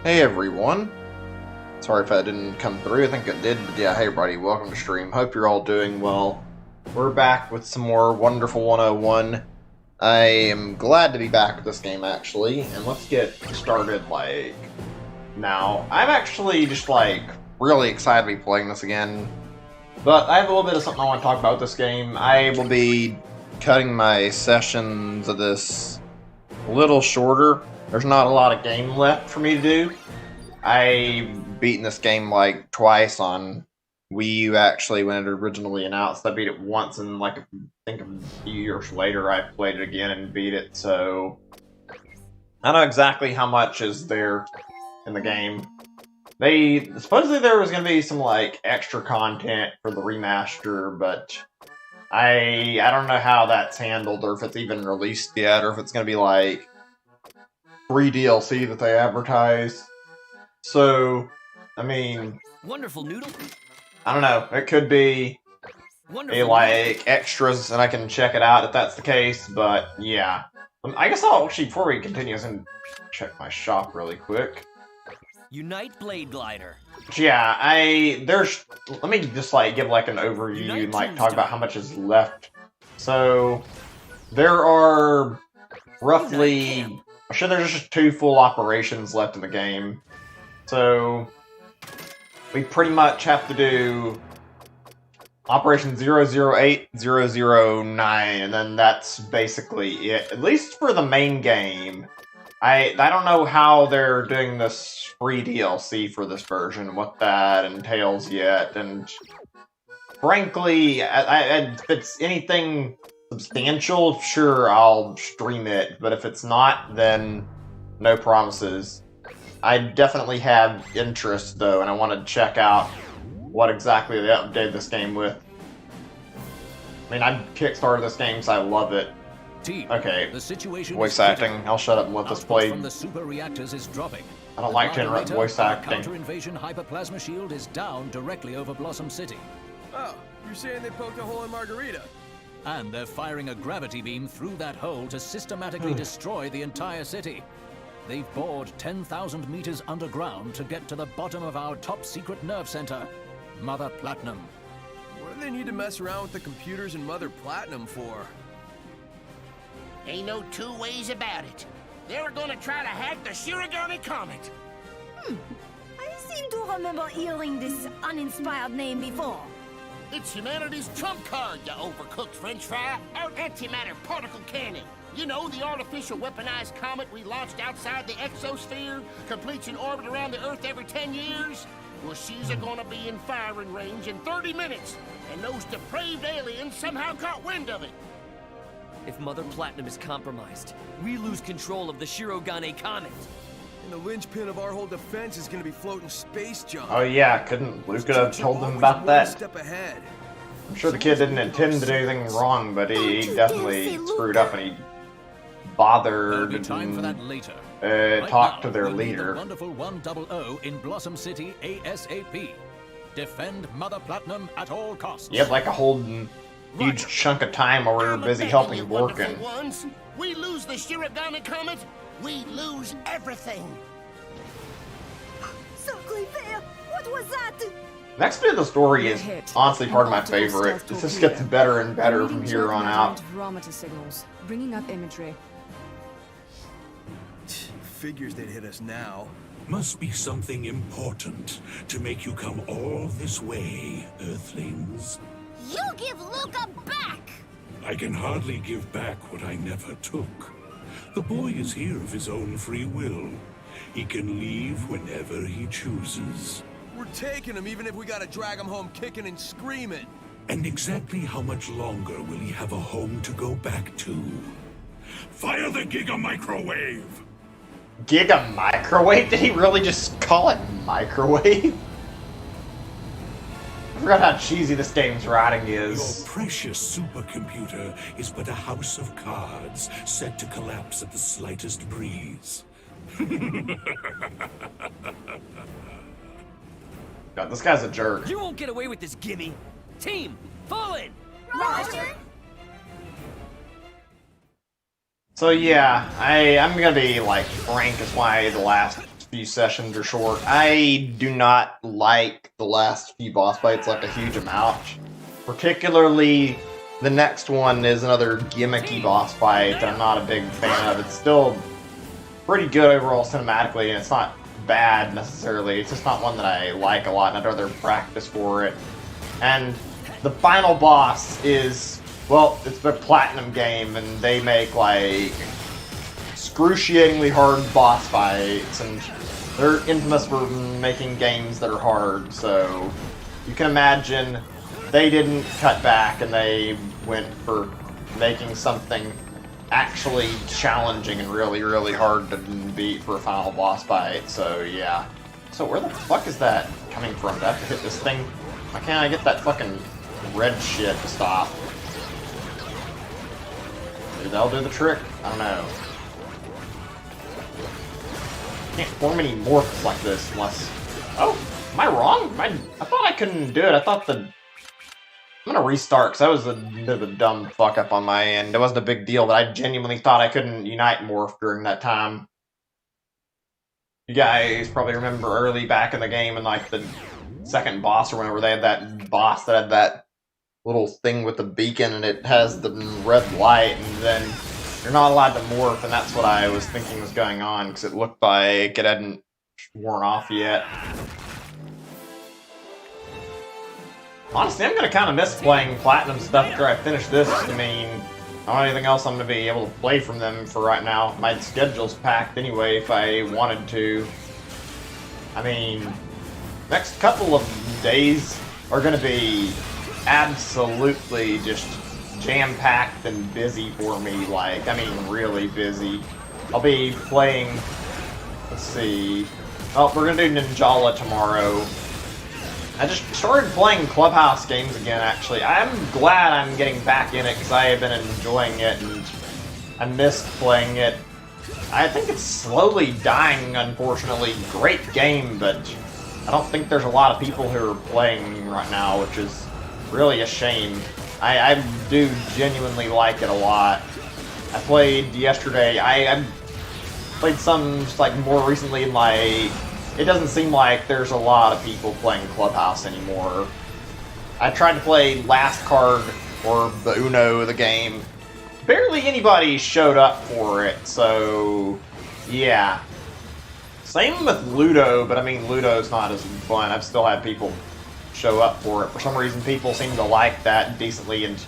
Hey everyone. Sorry if that didn't come through. I think it did, but yeah, hey everybody, welcome to stream. Hope you're all doing well. We're back with some more Wonderful 101. I am glad to be back with this game, actually, and let's get started, now. I'm actually just, really excited to be playing this again, but I have a little bit of something I want to talk about with this game. I will be cutting my sessions of this a little shorter. There's not a lot of game left for me to do. I've beaten this game twice on Wii U actually when it originally announced. I beat it once and I think a few years later I played it again and beat it, so I don't know exactly how much is there in the game. Supposedly there was gonna be some extra content for the remaster, but I don't know how that's handled or if it's even released yet or if it's gonna be free DLC that they advertise. So, I mean, Wonderful noodle. I don't know. It could be extras, and I can check it out if that's the case. But yeah, I guess I'll actually before we continue, check my shop really quick. Unite Blade Glider. Yeah, let me just give an overview and talk about how much is left. So there are roughly. I'm sure there's just 2 full operations left in the game. So, we pretty much have to do Operation 008, 009, and then that's basically it. At least for the main game. I don't know how they're doing this free DLC for this version, what that entails yet, and frankly, if it's anything substantial, sure, I'll stream it, but if it's not, then no promises. I definitely have interest, though, and I want to check out what exactly they updated this game with. I mean, I kickstarted this game, so I love it. Okay, voice acting. I'll shut up and let this play. From the super reactors is dropping. I don't like to interrupt voice acting. Counter-invasion hyperplasma shield is down directly over Blossom City. Oh, you're saying they poked a hole in Margarita? And they're firing a gravity beam through that hole to systematically destroy the entire city. They've bored 10,000 meters underground to get to the bottom of our top-secret nerve center, Mother Platinum. What do they need to mess around with the computers in Mother Platinum for? Ain't no 2 ways about it. They were gonna try to hack the Shirogane Comet. I seem to remember hearing this uninspired name before. It's humanity's trump card, you overcooked french fry. Our antimatter particle cannon. You know, the artificial weaponized comet we launched outside the exosphere, completes an orbit around the Earth every 10 years? Well, she's gonna be in firing range in 30 minutes, and those depraved aliens somehow caught wind of it. If Mother Platinum is compromised, we lose control of the Shirogane Comet. And the linchpin of our whole defense is gonna be floating space junk. Oh yeah, couldn't Luca have told them about that? Step ahead. I'm sure the kid didn't intend to do anything wrong, but he definitely screwed up and he bothered and talked to their leader. The wonderful 100 in Blossom City ASAP. Defend Mother Platinum at all costs. You have a whole huge chunk of time where we were busy helping Borkin. We lose the Shirogane Comet, we lose everything. Sacré vert! What was that? Next bit of the story is honestly part of my favorite. It just gets better and better from here on out. Barometer signals, bringing up imagery. Figures they'd hit us now. Must be something important to make you come all this way, Earthlings. You give Luca back! I can hardly give back what I never took. The boy is here of his own free will. He can leave whenever he chooses. We're taking him even if we gotta drag him home kicking and screaming. And exactly how much longer will he have a home to go back to? Fire the Giga Microwave! Giga Microwave? Did he really just call it microwave? I forgot how cheesy this game's writing is. Your precious supercomputer is but a house of cards set to collapse at the slightest breeze. God, this guy's a jerk. You won't get away with this gimme. Team, fall in! Roger! So yeah, I'm gonna be frank as why the last few sessions are short. I do not like the last few boss fights like a huge amount. Particularly, the next one is another gimmicky boss fight that I'm not a big fan of. It's still pretty good overall cinematically, and it's not bad necessarily. It's just not one that I like a lot, and I'd rather practice for it. And the final boss is, well, it's the Platinum game, and they make like excruciatingly hard boss fights, and they're infamous for making games that are hard, so you can imagine they didn't cut back and they went for making something actually challenging and really, really hard to beat for a final boss fight, so yeah. So where the fuck is that coming from? Do I have to hit this thing? Why can't I get that fucking red shit to stop? Maybe that'll do the trick? I don't know. Can't form any morphs like this unless... Oh, am I wrong? I thought I couldn't do it. I thought the... I'm gonna restart, because that was a bit of a dumb fuck up on my end. It wasn't a big deal, but I genuinely thought I couldn't unite morph during that time. You guys probably remember early back in the game, in like the second boss or whenever they had that boss that had that little thing with the beacon, and it has the red light, and then you're not allowed to morph, and that's what I was thinking was going on, because it looked like it hadn't worn off yet. Honestly, I'm gonna kind of miss playing Platinum stuff after I finish this. I mean, I don't have anything else I'm gonna be able to play from them for right now. My schedule's packed anyway if I wanted to. I mean, next couple of days are gonna be absolutely just jam-packed and busy for me. Like, I mean, really busy. I'll be playing, let's see, oh, we're gonna do Ninjala tomorrow. I just started playing Clubhouse games again, actually. I'm glad I'm getting back in it, because I have been enjoying it, and I missed playing it. I think it's slowly dying, unfortunately. Great game, but I don't think there's a lot of people who are playing right now, which is really a shame. I do genuinely like it a lot. I played yesterday. I played some just like more recently, and like it doesn't seem like there's a lot of people playing Clubhouse anymore. I tried to play Last Card, or the Uno, the game. Barely anybody showed up for it, so yeah. Same with Ludo, but I mean Ludo's not as fun. I've still had people show up for it. For some reason, people seem to like that decently, and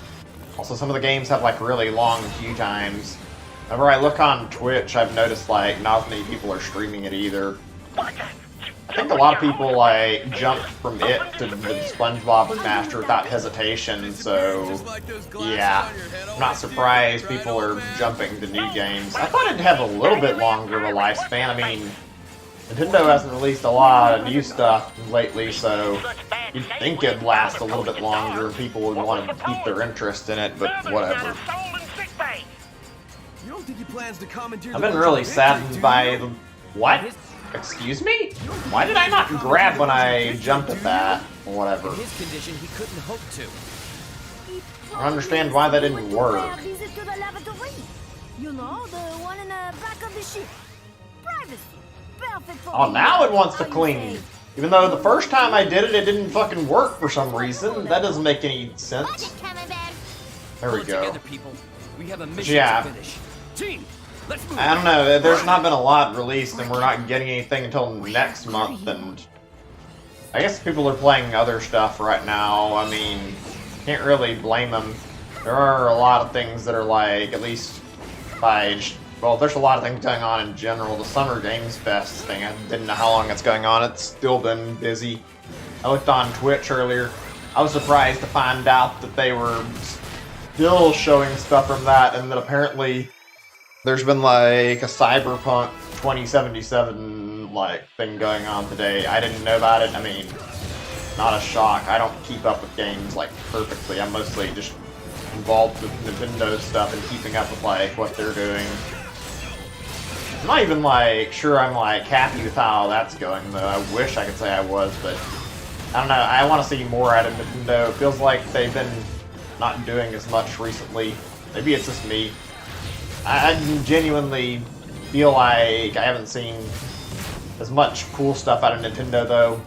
also some of the games have like really long queue times. Whenever I look on Twitch, I've noticed like not as many people are streaming it either. I think a lot of people like jumped from it to the SpongeBob Remastered without hesitation, so yeah, I'm not surprised people are jumping to new games. I thought it'd have a little bit longer of a lifespan. I mean, Nintendo hasn't released a lot of new stuff lately, so you'd think it'd last a little bit longer and people would want to keep their interest in it, but whatever. I've been really saddened by the... What? Excuse me? Why did I not grab when I jumped at that? Or whatever. In his condition, he couldn't hope to. I don't understand why that didn't work. You know, the one in the back of the ship. Privacy. Perfect for Oh, now it wants to clean. Even though the first time I did it, it didn't fucking work for some reason. That doesn't make any sense. There we go. Together, people. We have a mission Yeah. to finish. Team, let's move. I don't know, there's not been a lot released, and we're not getting anything until next month, and I guess people are playing other stuff right now. I mean, can't really blame them. There are a lot of things that are like, at least by, well, there's a lot of things going on in general. The Summer Games Fest thing, I didn't know how long it's going on. It's still been busy. I looked on Twitch earlier. I was surprised to find out that they were still showing stuff from that, and that apparently there's been like a Cyberpunk 2077 like thing going on today. I didn't know about it. I mean, not a shock. I don't keep up with games like perfectly. I'm mostly just involved with Nintendo stuff and keeping up with like what they're doing. I'm not even like sure I'm like happy with how that's going though. I wish I could say I was, but I don't know. I want to see more out of Nintendo. It feels like they've been not doing as much recently. Maybe it's just me. I genuinely feel like I haven't seen as much cool stuff out of Nintendo, though.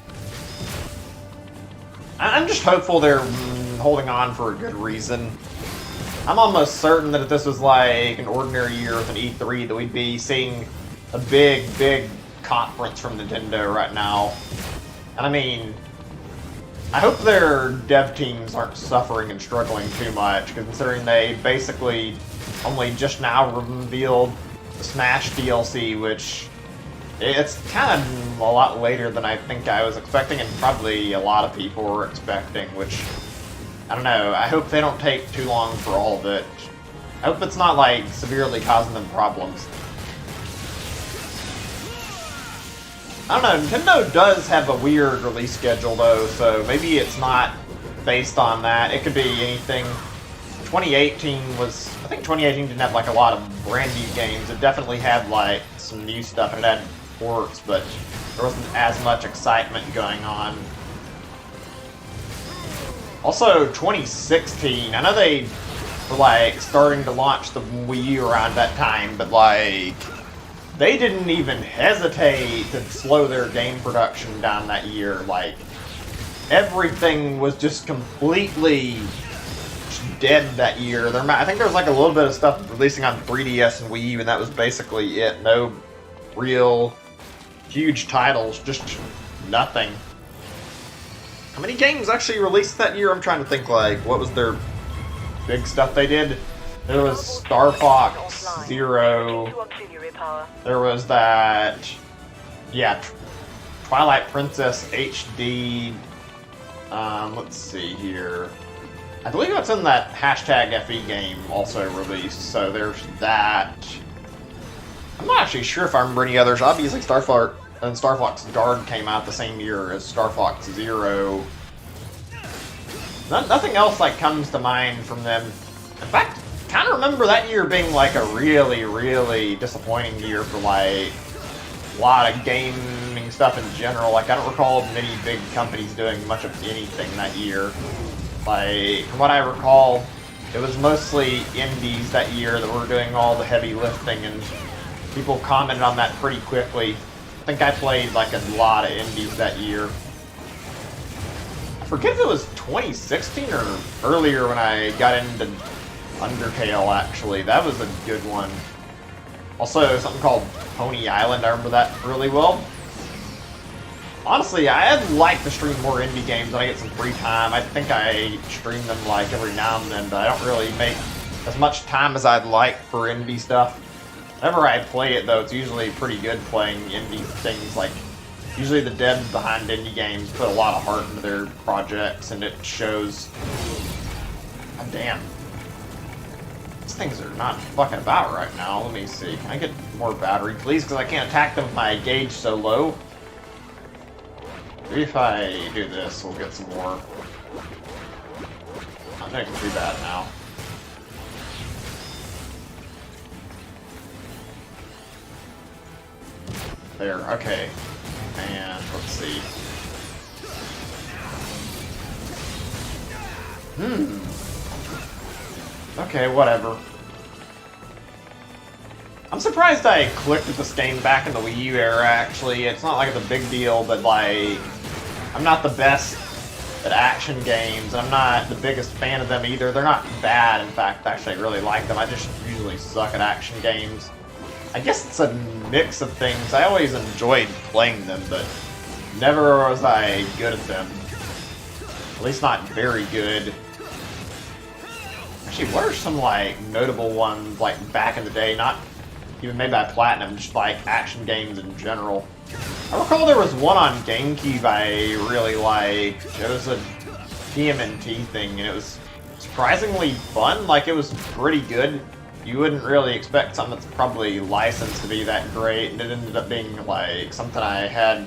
I'm just hopeful they're holding on for a good reason. I'm almost certain that if this was like an ordinary year with an E3, that we'd be seeing a big, big conference from Nintendo right now. And I mean, I hope their dev teams aren't suffering and struggling too much, considering they basically only just now revealed the Smash DLC, which it's kind of a lot later than I think I was expecting, and probably a lot of people were expecting, which, I don't know, I hope they don't take too long for all of it. I hope it's not, like, severely causing them problems. I don't know, Nintendo does have a weird release schedule, though, so maybe it's not based on that. It could be anything. 2018 was... I think 2018 didn't have, like, a lot of brand new games. It definitely had, like, some new stuff, and it had ports, but there wasn't as much excitement going on. Also, 2016, I know they were, like, starting to launch the Wii U around that time, but, like, they didn't even hesitate to slow their game production down that year. Like, everything was just completely dead that year. I think there was, like, a little bit of stuff releasing on 3DS and Wii U, and that was basically it. No real huge titles, just nothing. How many games actually released that year? I'm trying to think, like, what was their big stuff they did? There was Star Fox Zero. There was that, yeah, Twilight Princess HD. Let's see here. I believe that's in that hashtag FE game also released, so there's that. I'm not actually sure if I remember any others. Obviously, Star Fox Guard came out the same year as Star Fox Zero. Nothing else like comes to mind from them. In fact, kind of remember that year being like a really, really disappointing year for like a lot of gaming stuff in general. Like, I don't recall many big companies doing much of anything that year. Like, from what I recall, it was mostly indies that year that were doing all the heavy lifting, and people commented on that pretty quickly. I think I played like a lot of indies that year. I forget if it was 2016 or earlier when I got into Undertale, actually. That was a good one. Also, something called Pony Island, I remember that really well. Honestly, I'd like to stream more indie games when I get some free time. I think I stream them like every now and then, but I don't really make as much time as I'd like for indie stuff. Whenever I play it, though, it's usually pretty good playing indie things. Like, usually the devs behind indie games put a lot of heart into their projects, and it shows. God damn. These things are not fucking about right now. Let me see. Can I get more battery, please? Because I can't attack them with my gauge so low. Maybe if I do this, we'll get some more. Not doing too bad now. There, okay. And let's see. Okay, whatever. I'm surprised I clicked at this game back in the Wii U era, actually. It's not like it's a big deal, but like, I'm not the best at action games, and I'm not the biggest fan of them either. They're not bad, in fact, actually I really like them. I just usually suck at action games. I guess it's a mix of things. I always enjoyed playing them, but never was I good at them. At least not very good. Actually, what are some, like, notable ones, like, back in the day? Not even made by Platinum, just, like, action games in general. I recall there was one on GameCube I really liked. It was a TMNT thing, and it was surprisingly fun. Like, it was pretty good. You wouldn't really expect something that's probably licensed to be that great, and it ended up being, like, something I had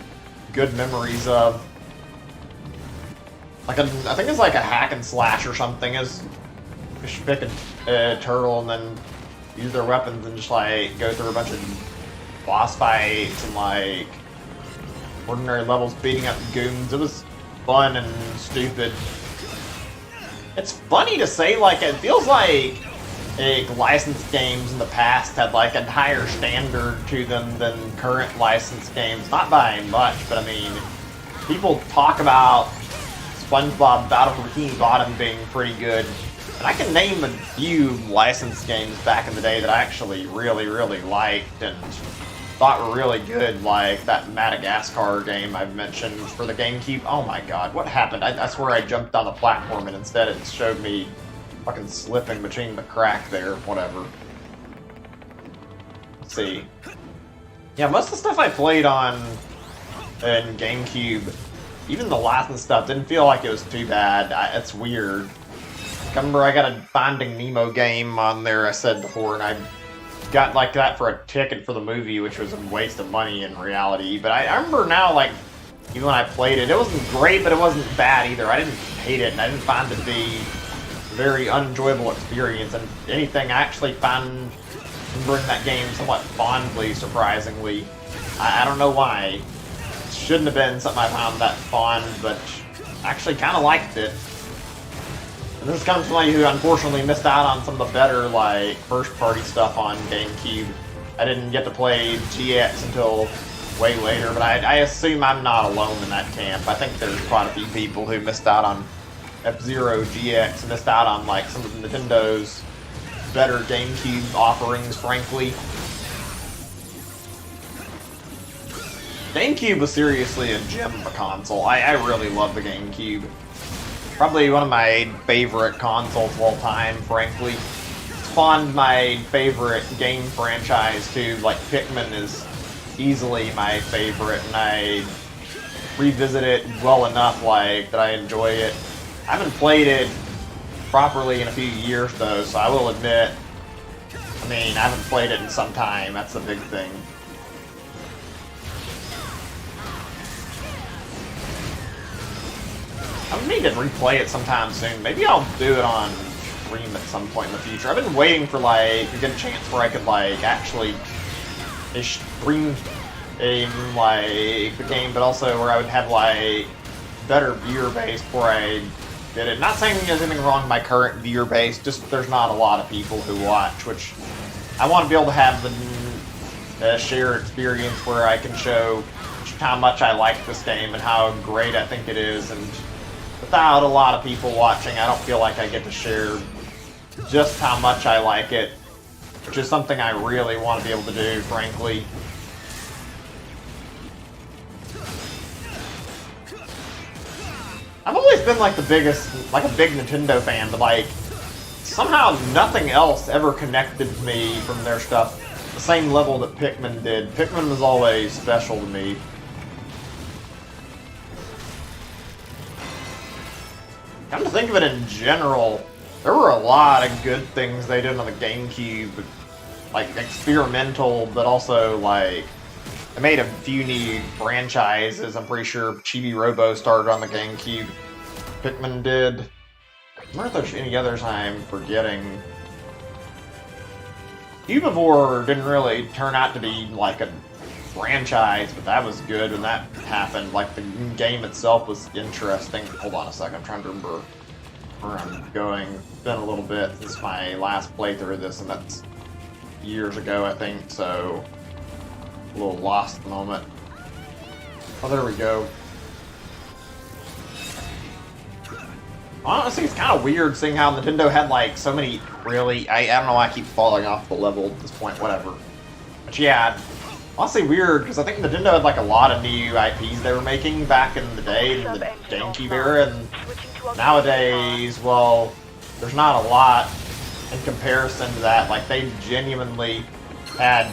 good memories of. Like, I think it's like a hack and slash or something. Is just pick a turtle and then use their weapons and just, like, go through a bunch of boss fights and, like, ordinary levels beating up goons. It was fun and stupid. It's funny to say, like, it feels like licensed games in the past had like a higher standard to them than current licensed games. Not by much, but I mean, people talk about SpongeBob Battle for Bikini Bottom being pretty good. And I can name a few licensed games back in the day that I actually really, really liked and thought were really good, like that Madagascar game I've mentioned for the GameCube. Oh my god, what happened? I swear I jumped on the platform and instead it showed me fucking slipping between the crack there. Whatever. Let's see. Yeah, most of the stuff I played on in GameCube, even the licensed stuff, didn't feel like it was too bad. It's weird. I remember I got a Finding Nemo game on there, I said before, and I got like that for a ticket for the movie, which was a waste of money in reality. But I remember now, like, even when I played it, it wasn't great, but it wasn't bad either. I didn't hate it, and I didn't find it to be a very unenjoyable experience. And anything, I actually found remembering that game somewhat fondly, surprisingly. I don't know why. It shouldn't have been something I found that fond, but I actually kind of liked it. And this comes from somebody who unfortunately missed out on some of the better, like, first-party stuff on GameCube. I didn't get to play GX until way later, but I assume I'm not alone in that camp. I think there's quite a few people who missed out on F-Zero GX and missed out on, like, some of Nintendo's better GameCube offerings, frankly. GameCube was seriously a gem of a console. I really love the GameCube. Probably one of my favorite consoles of all time, frankly. It's spawned my favorite game franchise too. Like Pikmin is easily my favorite, and I revisit it well enough like that I enjoy it. I haven't played it properly in a few years though, so I will admit, I mean, I haven't played it in some time. That's the big thing. I need to replay it sometime soon. Maybe I'll do it on stream at some point in the future. I've been waiting for, like, a good chance where I could, like, actually stream like, the game, but also where I would have, like, better viewer base before I did it. Not saying there's anything wrong with my current viewer base, just there's not a lot of people who watch, which I want to be able to have the shared experience where I can show how much I like this game and how great I think it is, and without a lot of people watching, I don't feel like I get to share just how much I like it, which is something I really want to be able to do, frankly. I've always been like a big Nintendo fan, but like, somehow nothing else ever connected to me from their stuff the same level that Pikmin did. Pikmin was always special to me. Come to think of it in general, there were a lot of good things they did on the GameCube, like experimental, but also like they made a few new franchises. I'm pretty sure Chibi Robo started on the GameCube. Pikmin did. I wonder if there's any others I'm forgetting. Cubivore didn't really turn out to be like a franchise, but that was good when that happened. Like, the game itself was interesting. Hold on a second, I'm trying to remember where I'm going. It's been a little bit since my last playthrough of this, and that's years ago, I think, so a little lost at the moment. Oh, there we go. Honestly, it's kind of weird seeing how Nintendo had, like, so many really... I don't know why I keep falling off the level at this point, whatever. But yeah, honestly weird, because I think Nintendo had like a lot of new IPs they were making back in the day, in the GameCube era, and nowadays, well, there's not a lot in comparison to that. Like, they genuinely had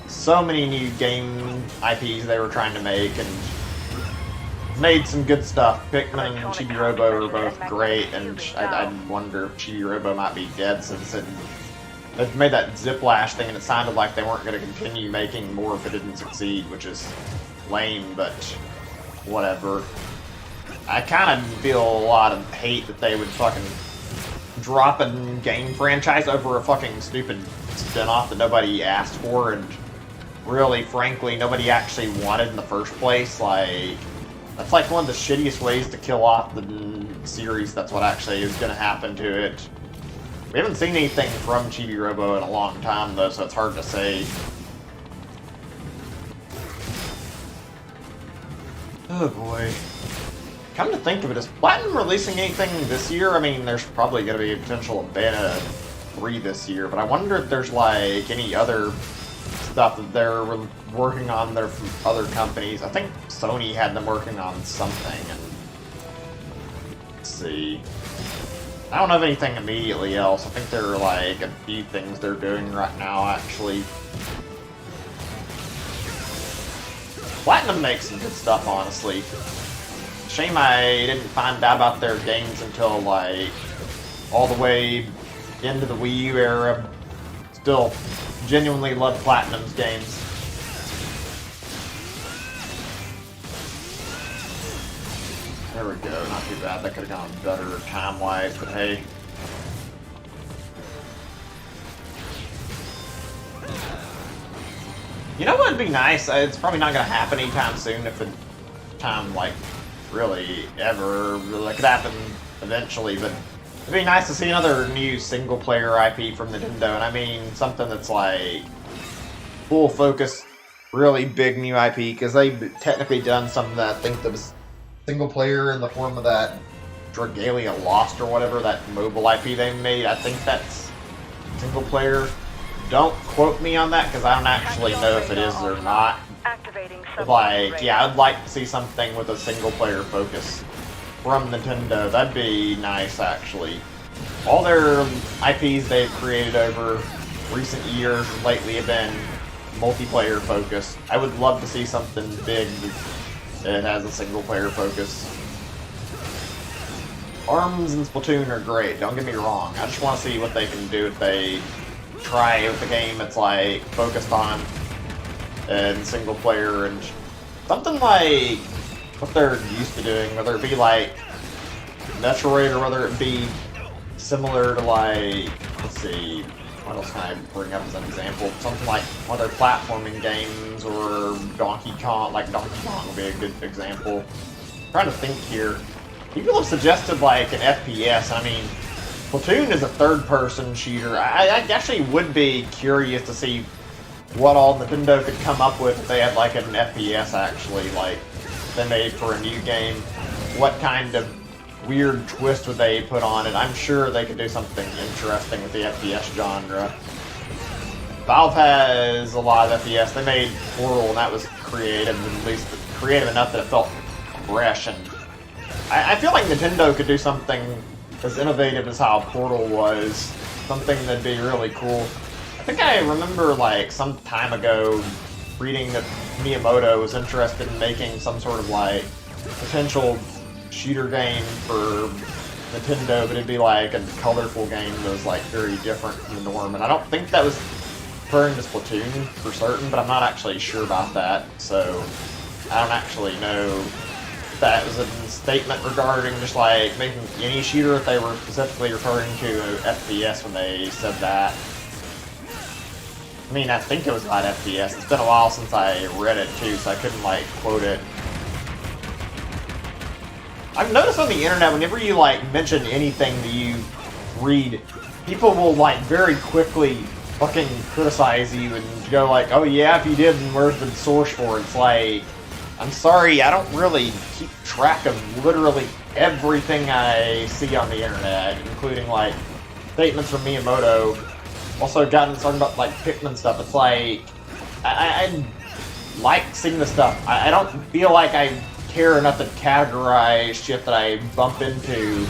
so many new game IPs they were trying to make, and made some good stuff. Pikmin and Chibi Robo were both great, and I wonder if Chibi Robo might be dead since they made that Ziplash thing, and it sounded like they weren't going to continue making more if it didn't succeed, which is lame, but whatever. I kind of feel a lot of hate that they would fucking drop a game franchise over a fucking stupid spin-off that nobody asked for, and really, frankly, nobody actually wanted in the first place. Like, that's like one of the shittiest ways to kill off the series. That's what actually is going to happen to it. We haven't seen anything from Chibi Robo in a long time, though, so it's hard to say. Oh boy. Come to think of it, is Platinum releasing anything this year? I mean, there's probably going to be a potential of Bayonetta 3 this year, but I wonder if there's like any other stuff that they're working on there from other companies. I think Sony had them working on something, and let's see. I don't have anything immediately else. I think there are like a few things they're doing right now, actually. Platinum makes some good stuff, honestly. Shame I didn't find out about their games until like all the way into the Wii U era. Still genuinely love Platinum's games. There we go, not too bad. That could have gone better time-wise, but hey. You know what would be nice? It's probably not going to happen anytime soon, if the time, like, really ever. It could happen eventually, but it'd be nice to see another new single-player IP from Nintendo, and I mean something that's, like, full focus, really big new IP, because they've technically done something that I think that was single-player in the form of that Dragalia Lost or whatever, that mobile IP they made. I think that's single-player. Don't quote me on that, because I don't actually know if it is or not. But like, yeah, I'd like to see something with a single-player focus from Nintendo. That'd be nice, actually. All their IPs they've created over recent years lately have been multiplayer focused. I would love to see something big that has a single-player focus. ARMS and Splatoon are great, don't get me wrong. I just want to see what they can do if they try with a game that's like focused on and single player and something like what they're used to doing, whether it be like Metroid or whether it be similar to like, let's see, what else can I bring up as an example? Something like one of their platforming games or Donkey Kong, like Donkey Kong would be a good example. I'm trying to think here. People have suggested like an FPS. I mean, Splatoon is a third-person shooter. I actually would be curious to see what all Nintendo could come up with if they had like an FPS actually, like they made for a new game. What kind of weird twist would they put on it? I'm sure they could do something interesting with the FPS genre. Valve has a lot of FPS. They made Portal, and that was creative, at least creative enough that it felt fresh. And I feel like Nintendo could do something as innovative as how Portal was, something that'd be really cool. I think I remember like some time ago reading that Miyamoto was interested in making some sort of like potential shooter game for Nintendo, but it'd be like a colorful game that was like very different from the norm. And I don't think that was referring to Splatoon for certain, but I'm not actually sure about that, so I don't actually know if that was a statement regarding just like making any shooter, if they were specifically referring to FPS when they said that. I mean, I think it was about FPS. It's been a while since I read it too, so I couldn't like quote it. I've noticed on the internet, whenever you like mention anything that you read, people will like very quickly fucking criticize you and go like, oh yeah, if you did, then where's the source for it? It's like, I'm sorry, I don't really keep track of literally everything I see on the internet, including like statements from Miyamoto. Also gotten talking about like Pikmin stuff. It's like, I like seeing this stuff. I don't feel like I care enough to categorize shit that I bump into.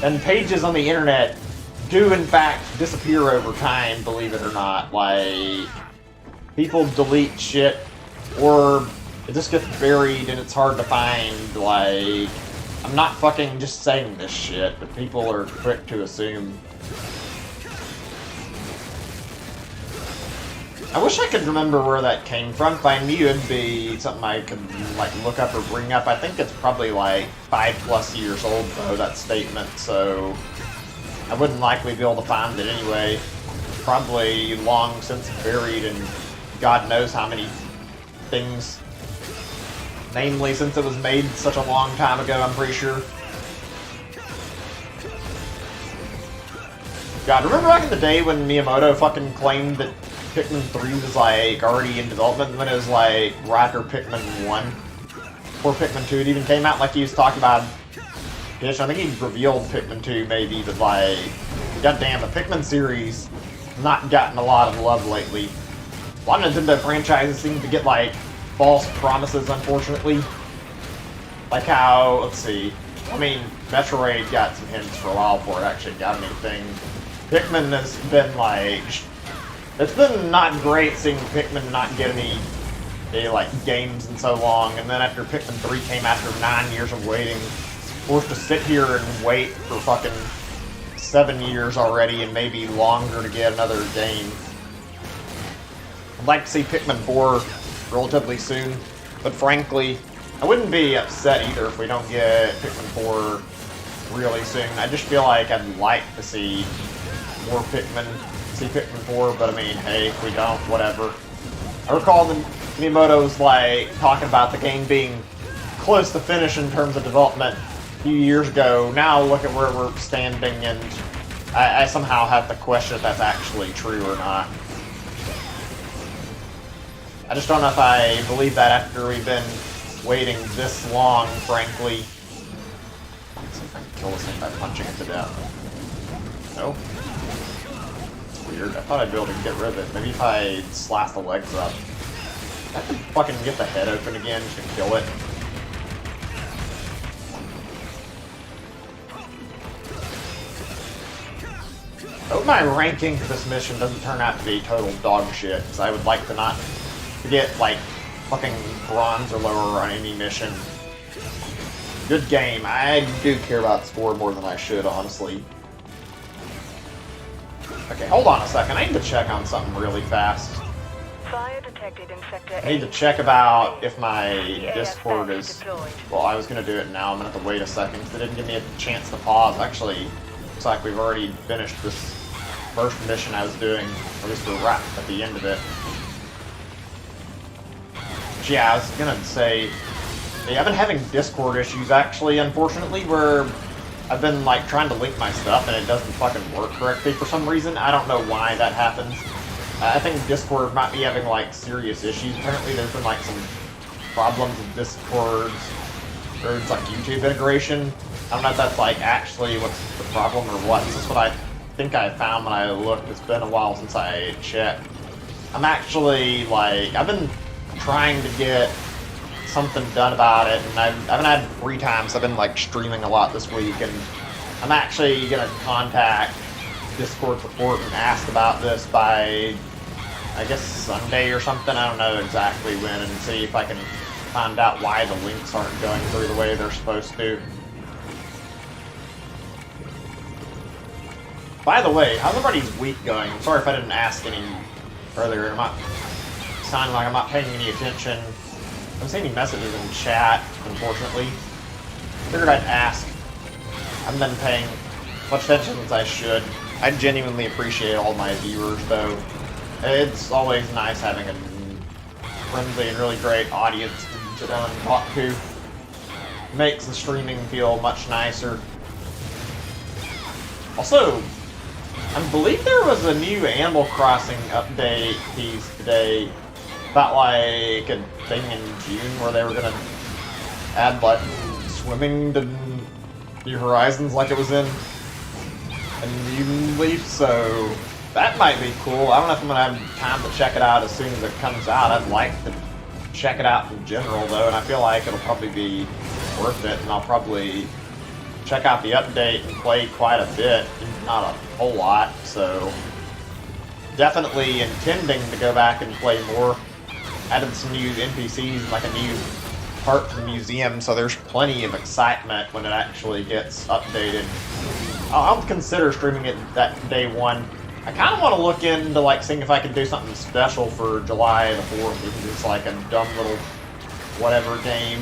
And pages on the internet do in fact disappear over time, believe it or not. Like, people delete shit, or it just gets buried and it's hard to find. Like, I'm not fucking just saying this shit, but people are quick to assume. I wish I could remember where that came from. If I knew, it'd be something I could like look up or bring up. I think it's probably like 5+ years old though, that statement, so I wouldn't likely be able to find it anyway. Probably long since buried in God knows how many things. Namely, since it was made such a long time ago, I'm pretty sure. God, remember back in the day when Miyamoto fucking claimed that Pikmin 3 was like already in development when it was like right after Pikmin 1? Before Pikmin 2 it even came out, like he was talking about. Bitch, I think he revealed Pikmin 2 maybe, but like, goddamn, the Pikmin series has not gotten a lot of love lately. A lot of Nintendo franchises seem to get like false promises, unfortunately. Like how, let's see, I mean, Metroid got some hints for a while before it actually got anything. Pikmin has been like, it's been not great seeing Pikmin not get any like games in so long, and then after Pikmin 3 came after 9 years of waiting, forced to sit here and wait for fucking 7 years already and maybe longer to get another game. I'd like to see Pikmin 4 relatively soon, but frankly, I wouldn't be upset either if we don't get Pikmin 4 really soon. I just feel like I'd like to see more Pikmin, see Pikmin 4, but I mean, hey, if we don't, whatever. I recall the Miyamoto's like talking about the game being close to finish in terms of development a few years ago. Now look at where we're standing, and I somehow have to question if that's actually true or not. I just don't know if I believe that after we've been waiting this long, frankly. Let's see if I can kill this thing by punching it to death. No? It's weird. I thought I'd be able to get rid of it. Maybe if I slash the legs up. I have to fucking get the head open again just to kill it. I hope my ranking for this mission doesn't turn out to be total dog shit, because I would like to not get, like, fucking bronze or lower on any mission. Good game. I do care about the score more than I should, honestly. Okay, hold on a second. I need to check on something really fast. Fire detected in sector I need to check about if my Discord is... Well, I was going to do it now. I'm going to have to wait a second, because it didn't give me a chance to pause. Actually, looks like we've already finished this first mission I was doing, or at least we're right at the end of it. But yeah, I was gonna say, yeah, I've been having Discord issues actually, unfortunately, where I've been like trying to link my stuff and it doesn't fucking work correctly for some reason. I don't know why that happens. I think Discord might be having like serious issues. Apparently there's been like some problems with Discord's, or it's like YouTube integration. I don't know if that's like actually what's the problem or what. This is what I think I found when I looked. It's been a while since I checked. I'm actually like, I've been trying to get something done about it, and I haven't had free time, so I've been like streaming a lot this week, and I'm actually gonna contact Discord support and ask about this by, I guess, Sunday or something. I don't know exactly when, and see if I can find out why the links aren't going through the way they're supposed to. By the way, how's everybody's week going? I'm sorry if I didn't ask any earlier. I'm not sounding like I'm not paying any attention. I don't see any messages in chat, unfortunately. Figured I'd ask. I haven't been paying much attention as I should. I genuinely appreciate all my viewers, though. It's always nice having a friendly and really great audience to sit down and talk to. Makes the streaming feel much nicer. Also, I believe there was a new Animal Crossing update piece today about like a thing in June where they were gonna add like swimming to New Horizons like it was in Mutant Leaf, so that might be cool. I don't know if I'm gonna have time to check it out as soon as it comes out. I'd like to check it out in general though, and I feel like it'll probably be worth it, and I'll probably check out the update and play quite a bit, not a whole lot, so definitely intending to go back and play more. Added some new NPCs, like a new part to the museum, so there's plenty of excitement when it actually gets updated. I'll consider streaming it that day one. I kind of want to look into like seeing if I can do something special for July the 4th, even just like a dumb little whatever game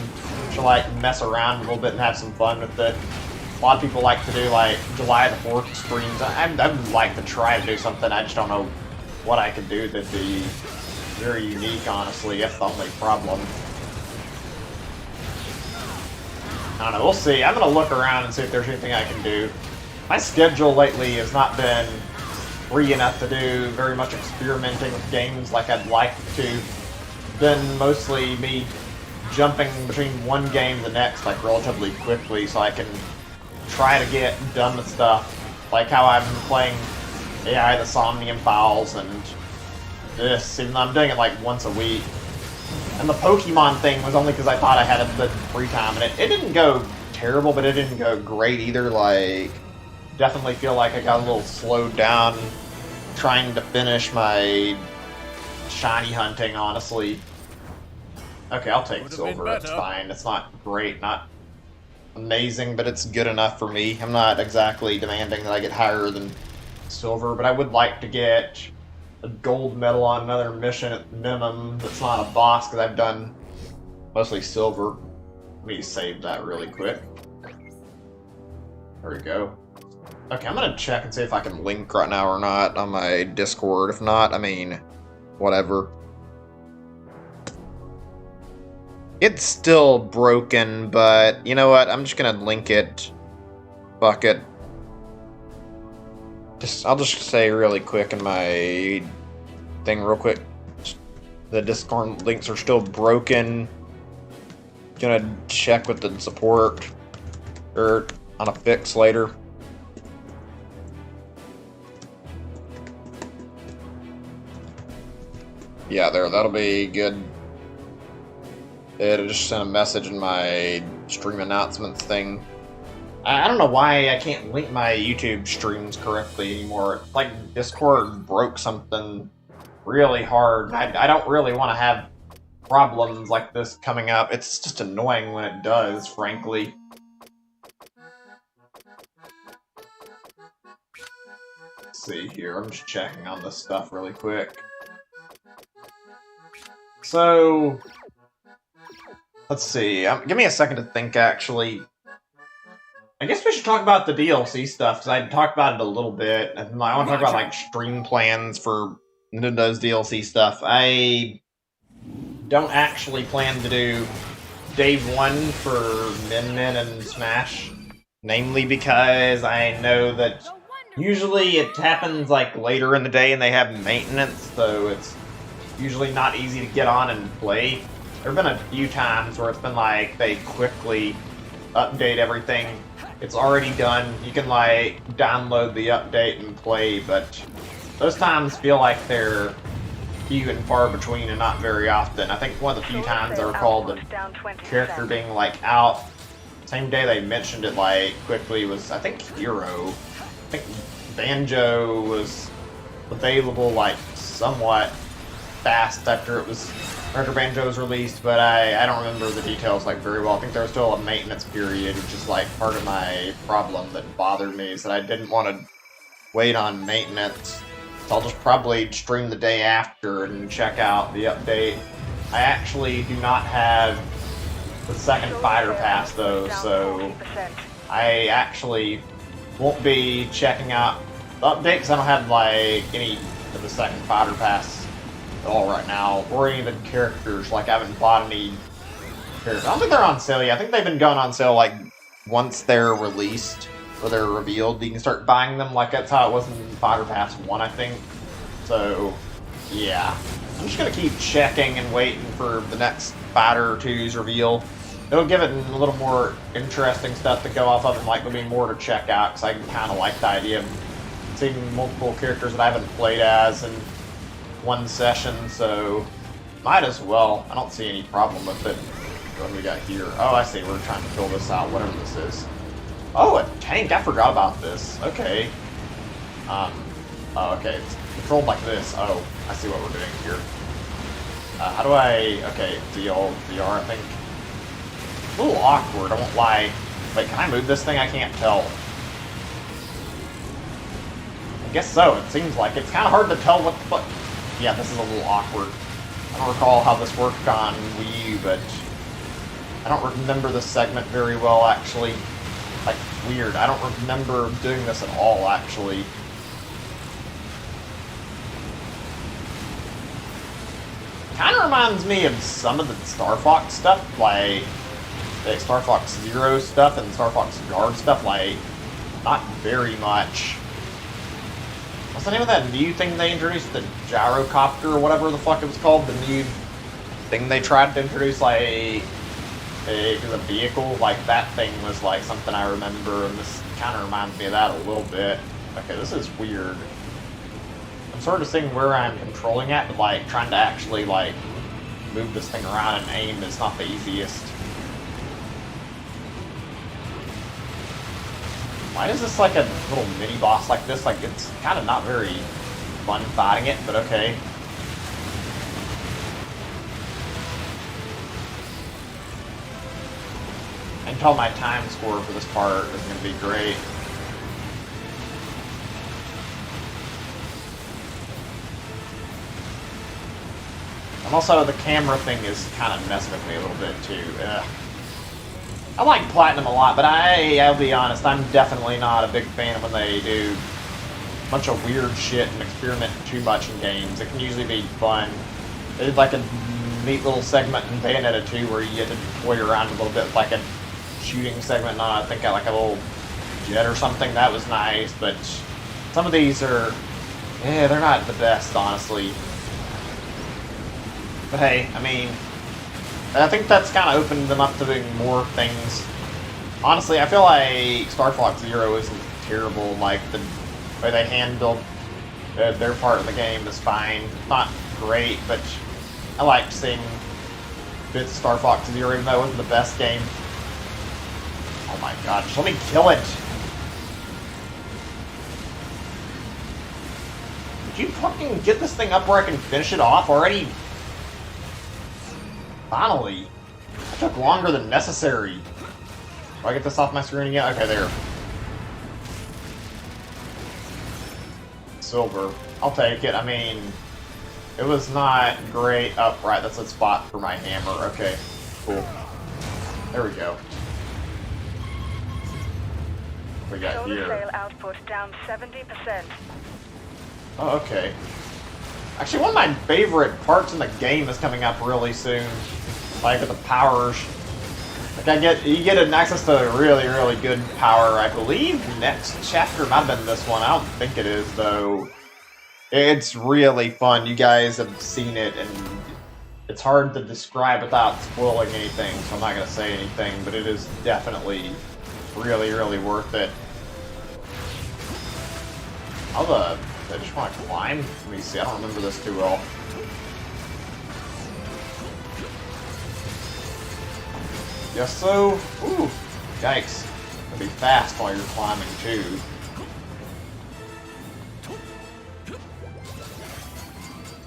to like mess around a little bit and have some fun with it. A lot of people like to do like July the 4th streams. I'd like to try to do something. I just don't know what I could do that'd be very unique, honestly. That's the only problem. I don't know, we'll see. I'm gonna look around and see if there's anything I can do. My schedule lately has not been free enough to do very much experimenting with games like I'd like to. Been mostly me jumping between one game to the next like relatively quickly so I can try to get done with stuff. Like how I've been playing AI the Somnium Files and this, even though I'm doing it like once a week. And the Pokemon thing was only because I thought I had a bit of free time, and it didn't go terrible, but it didn't go great either. Like, definitely feel like I got a little slowed down trying to finish my shiny hunting, honestly. Okay, I'll take silver, it's fine. It's not great, not amazing, but it's good enough for me. I'm not exactly demanding that I get higher than silver, but I would like to get a gold medal on another mission at minimum that's not a boss, because I've done mostly silver. Let me save that really quick. There we go. Okay, I'm gonna check and see if I can link right now or not on my Discord. If not, I mean, whatever. It's still broken, but you know what? I'm just gonna link it. Fuck it. I'll just say really quick in my thing real quick. The Discord links are still broken. Gonna check with the support or on a fix later. Yeah, that'll be good. It just sent a message in my stream announcements thing. I don't know why I can't link my YouTube streams correctly anymore. It's like Discord broke something really hard. I don't really want to have problems like this coming up. It's just annoying when it does, frankly. Let's see here. I'm just checking on this stuff really quick. So, let's see. Give me a second to think, actually. I guess we should talk about the DLC stuff, because I talked about it a little bit, and I want to talk about, like, stream plans for Nintendo's DLC stuff. I don't actually plan to do Day 1 for Min Min and Smash, namely because I know that usually it happens, like, later in the day and they have maintenance, so it's usually not easy to get on and play. There have been a few times where it's been like, they quickly update everything. It's already done. You can, like, download the update and play, but those times feel like they're few and far between and not very often. I think one of the few times I recall the character being, like, out. Same day they mentioned it, like, quickly was, I think, Hero. I think Banjo was available, like, somewhat fast after Banjo was released, but I don't remember the details like very well. I think there was still a maintenance period, which is like part of my problem that bothered me, is that I didn't want to wait on maintenance. So I'll just probably stream the day after and check out the update. I actually do not have the second fighter pass though, so I actually won't be checking out the update because I don't have like any of the second fighter pass at all right now, or any of the characters. Like, I haven't bought any characters. I don't think they're on sale yet. I think they've been going on sale, like, once they're released, or they're revealed, you can start buying them. Like, that's how it was in Fighter Pass 1, I think. So, yeah. I'm just gonna keep checking and waiting for the next Fighter 2's reveal. It'll give it a little more interesting stuff to go off of, and, like, there'll be more to check out, because I kind of like the idea of seeing multiple characters that I haven't played as, and one session, so might as well. I don't see any problem with it. What do we got here? Oh, I see. We're trying to fill this out, whatever this is. Oh, a tank. I forgot about this. Okay. Oh, okay. It's controlled like this. Oh, I see what we're doing here. How do I... Okay, the old VR, I think. It's a little awkward, I won't lie. Wait, can I move this thing? I can't tell. I guess so. It seems like it's kind of hard to tell what the fuck... Yeah, this is a little awkward. I don't recall how this worked on Wii U, but I don't remember this segment very well, actually. Like, weird. I don't remember doing this at all, actually. Kind of reminds me of some of the Star Fox stuff, like the Star Fox Zero stuff and Star Fox Guard stuff, like, not very much. What's the name of that new thing they introduced? The gyrocopter or whatever the fuck it was called? The new thing they tried to introduce, like, a vehicle? Like, that thing was, like, something I remember, and this kind of reminds me of that a little bit. Okay, this is weird. I'm sort of seeing where I'm controlling at, but, like, trying to actually, like, move this thing around and aim is not the easiest. Why is this like a little mini boss like this? Like, it's kind of not very fun fighting it, but okay. I can tell my time score for this part is going to be great. And also, the camera thing is kind of messing with me a little bit too. Ugh. I like Platinum a lot, but I'll be honest, I'm definitely not a big fan of when they do a bunch of weird shit and experiment too much in games. It can usually be fun. They did like a neat little segment in Bayonetta 2 where you get to toy around a little bit, like a shooting segment on, I think, like a little jet or something. That was nice, but some of these are, yeah, they're not the best, honestly. But hey, I mean, I think that's kind of opened them up to doing more things. Honestly, I feel like Star Fox Zero isn't terrible. Like, the way they handled their part of the game is fine. Not great, but I liked seeing bits of Star Fox Zero, even though it wasn't the best game. Oh my god, just let me kill it! Did you fucking get this thing up where I can finish it off already? Finally! It took longer than necessary. Do I get this off my screen again? Okay, there. Silver. I'll take it. I mean, it was not great. Oh, right, that's a spot for my hammer. Okay, cool. There we go. What we got Solar here? cell output down 70%. Oh, okay. Actually, one of my favorite parts in the game is coming up really soon. Like, with the powers. Like, you get an access to a really, really good power, I believe. Next chapter might have been this one. I don't think it is, though. It's really fun. You guys have seen it, and it's hard to describe without spoiling anything, so I'm not going to say anything, but it is definitely really, really worth it. I just want to climb? Let me see, I don't remember this too well. Yes, so? Ooh, yikes. It'll be fast while you're climbing, too.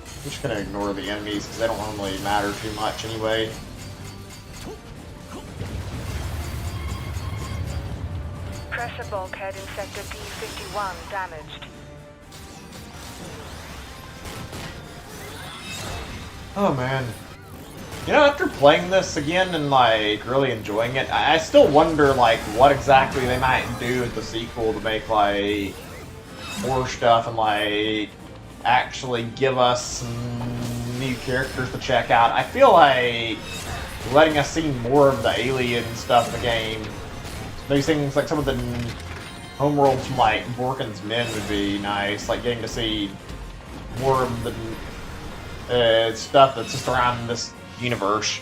I'm just gonna ignore the enemies, because they don't normally matter too much anyway. Pressure bulkhead in sector D51 damaged. Oh man. You know, after playing this again and, like, really enjoying it, I still wonder, like, what exactly they might do with the sequel to make, like, more stuff and, like, actually give us some new characters to check out. I feel like letting us see more of the alien stuff in the game. These things, like some of the homeworlds from, like, Vorkin's Men would be nice. Like, getting to see more of the stuff that's just around this universe.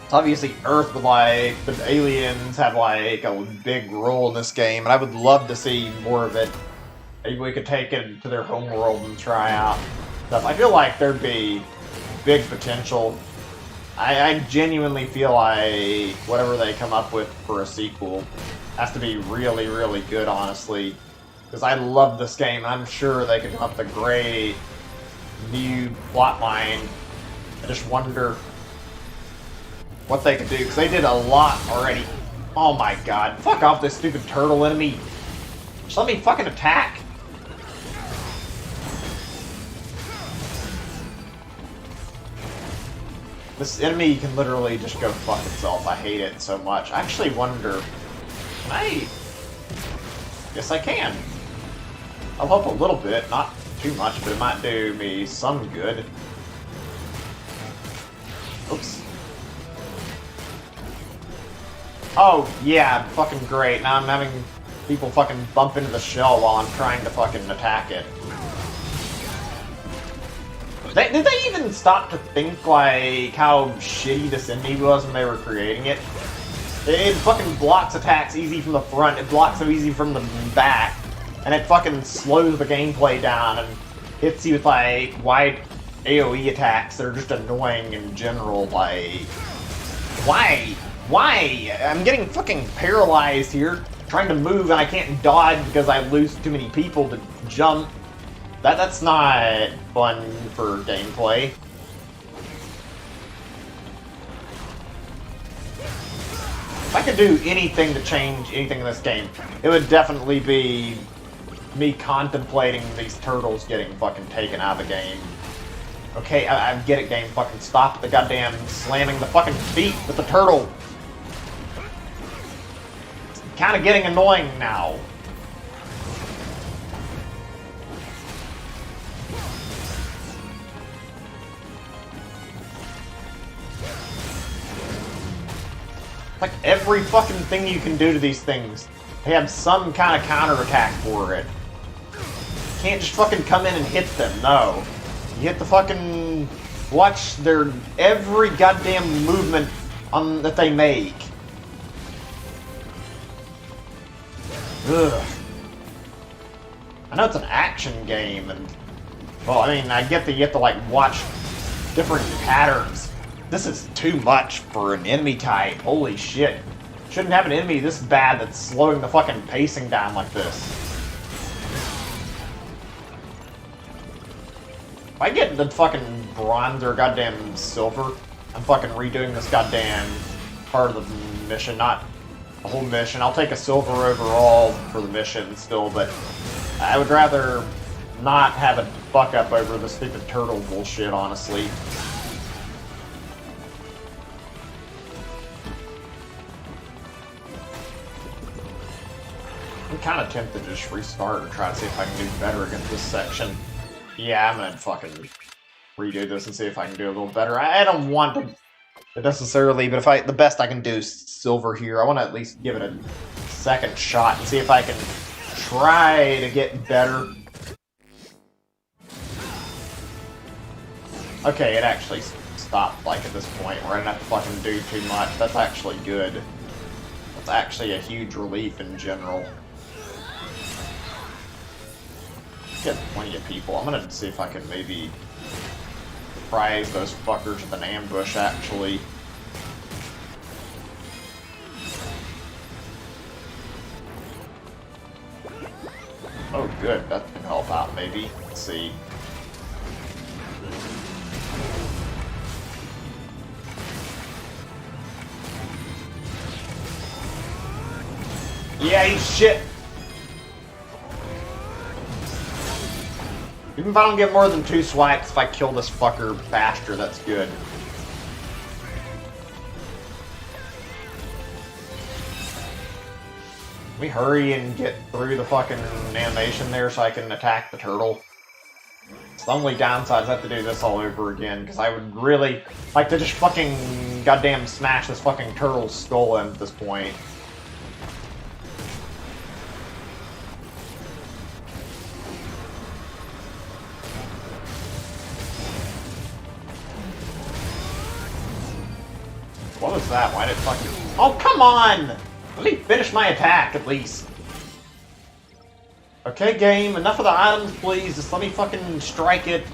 It's obviously Earth, but like the aliens have like a big role in this game, and I would love to see more of it. Maybe we could take it to their homeworld and try out stuff. I feel like there'd be big potential. I genuinely feel like whatever they come up with for a sequel has to be really, really good, honestly. Because I love this game, and I'm sure they could come up with a great new plot line. I just wonder what they could do, because they did a lot already. Oh my god. Fuck off this stupid turtle enemy. Just let me fucking attack. This enemy can literally just go fuck itself. I hate it so much. I actually wonder... Can I... Yes, I can. I'll help a little bit. Not too much, but it might do me some good. Oops. Oh, yeah, fucking great. Now I'm having people fucking bump into the shell while I'm trying to fucking attack it. Did they even stop to think, like, how shitty this enemy was when they were creating it? It fucking blocks attacks easy from the front, it blocks them easy from the back, and it fucking slows the gameplay down and hits you with, like, wide AoE attacks that are just annoying in general, like... Why? Why? I'm getting fucking paralyzed here, trying to move and I can't dodge because I lose too many people to jump. That's not fun for gameplay. If I could do anything to change anything in this game, it would definitely be me contemplating these turtles getting fucking taken out of the game. Okay, I get it, game. Fucking stop the goddamn slamming the fucking feet with the turtle. It's kind of getting annoying now. Like every fucking thing you can do to these things, they have some kind of counterattack for it. You can't just fucking come in and hit them, no. You hit the fucking... Watch their every goddamn movement that they make. Ugh. I know it's an action game, and... Well, I mean, I get that you have to, like, watch different patterns. This is too much for an enemy type. Holy shit. Shouldn't have an enemy this bad that's slowing the fucking pacing down like this. If I get the fucking bronze or goddamn silver, I'm fucking redoing this goddamn part of the mission. Not the whole mission. I'll take a silver overall for the mission still, but I would rather not have it fuck up over the stupid turtle bullshit, honestly. I'm kind of tempted to just restart and try to see if I can do better against this section. Yeah, I'm gonna fucking redo this and see if I can do a little better. I don't want to necessarily, but if the best I can do is silver here. I want to at least give it a second shot and see if I can try to get better. Okay, it actually stopped, like, at this point where I didn't have to fucking do too much. That's actually good. That's actually a huge relief in general. Get plenty of people. I'm gonna see if I can maybe surprise those fuckers with an ambush, actually. Oh, good. That can help out, maybe. Let's see. Yeah, he's shit. Even if I don't get more than 2 swipes, if I kill this fucker faster, that's good. Can we hurry and get through the fucking animation there so I can attack the turtle? It's the only downside is I have to do this all over again, because I would really like to just fucking goddamn smash this fucking turtle's skull in at this point. What was that? Why did it fucking... Oh, come on! Let me finish my attack, at least. Okay, game, enough of the items, please. Just let me fucking strike it.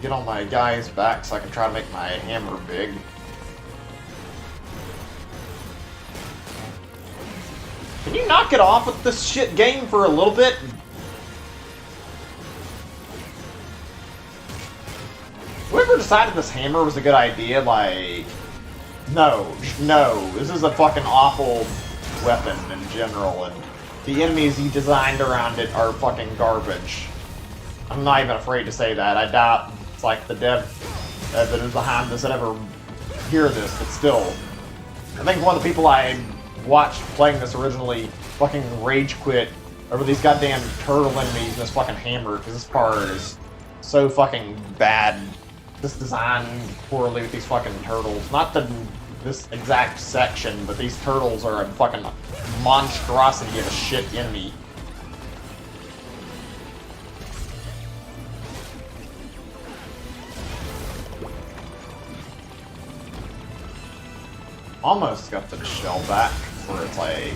Get on my guy's back so I can try to make my hammer big. Can you knock it off with this shit game for a little bit? Whoever decided this hammer was a good idea, like... No, this is a fucking awful weapon in general, and the enemies you designed around it are fucking garbage. I'm not even afraid to say that. I doubt it's like the dev that is behind this that ever hear this, but still. I think one of the people I watched playing this originally fucking rage quit over these goddamn turtle enemies and this fucking hammer, because this part is so fucking bad. This design poorly with these fucking turtles. Not the this exact section, but these turtles are a fucking monstrosity of a shit enemy. Almost got the shell back where it's like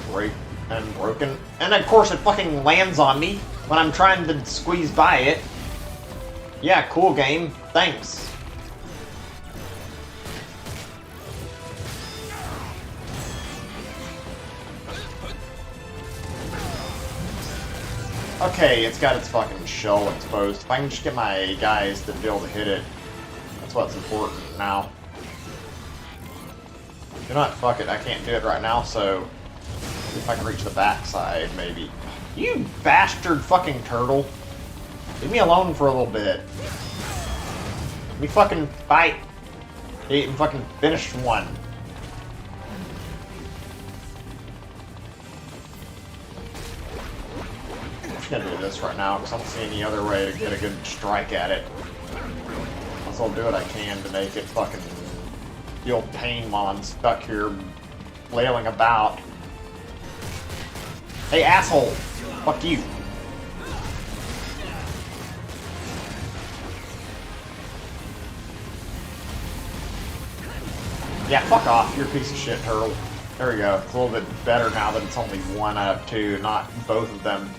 break and broken. And of course it fucking lands on me when I'm trying to squeeze by it. Yeah, cool game. Thanks. Okay, it's got its fucking shell exposed. If I can just get my guys to be able to hit it, that's what's important now. You know what? Fuck it. I can't do it right now, so if I can reach the backside, maybe. You bastard fucking turtle. Leave me alone for a little bit. Let me fucking fight. He even fucking finished one. I'm just gonna do this right now, because I don't see any other way to get a good strike at it. So I'll do what I can to make it fucking feel pain while I'm stuck here flailing about. Hey, asshole! Fuck you. Yeah, fuck off. You're a piece of shit, turtle. There we go. It's a little bit better now that it's only 1 out of 2, not both of them.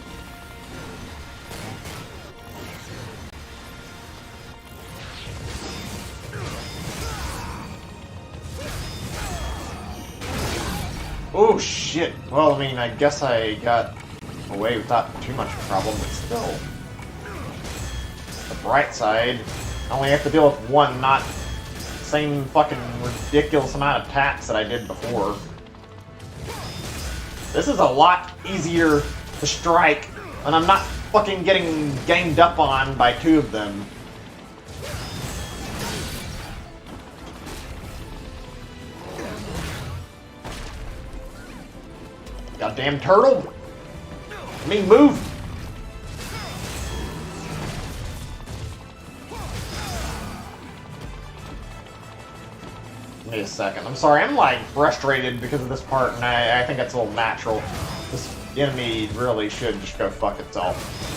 Oh shit. Well, I mean, I guess I got away without too much problem, but still. The bright side, I only have to deal with 1, not the same fucking ridiculous amount of attacks that I did before. This is a lot easier to strike, and I'm not fucking getting ganged up on by 2 of them. Goddamn turtle! I mean, move! Give me a second. I'm sorry, I'm like frustrated because of this part, and I think it's a little natural. This enemy really should just go fuck itself.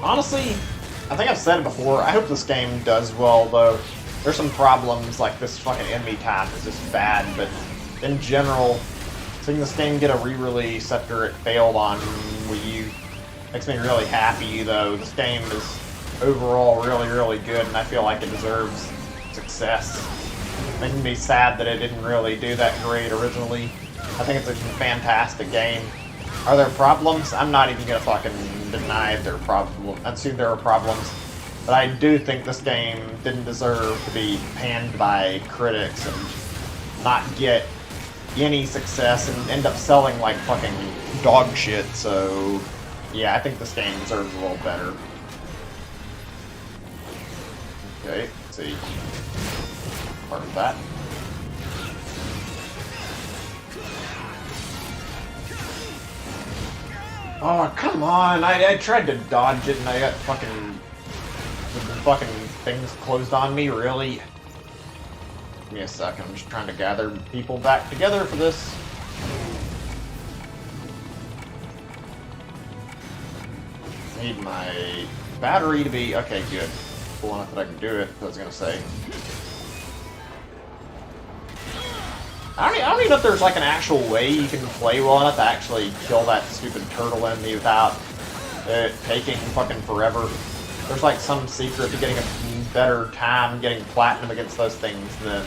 Honestly, I think I've said it before, I hope this game does well, though. There's some problems, like this fucking enemy type is just bad, but in general, seeing this game get a re-release after it failed on Wii U makes me really happy, though. This game is overall really, really good, and I feel like it deserves success. Making me sad that it didn't really do that great originally. I think it's a fantastic game. Are there problems? I'm not even gonna fucking deny there are problems. I assume there are problems, but I do think this game didn't deserve to be panned by critics and not get any success and end up selling like fucking dog shit. So yeah, I think this game deserves a little better. Okay, let's see. Part of that. Oh, come on! I tried to dodge it and I got fucking... the fucking things closed on me, really? Give me a second, I'm just trying to gather people back together for this. Need my battery to be... okay, good. Cool enough that I can do it, I was gonna say. I don't even know if there's like an actual way you can play well enough to actually kill that stupid turtle enemy without it taking fucking forever. There's like some secret to getting a better time getting platinum against those things, then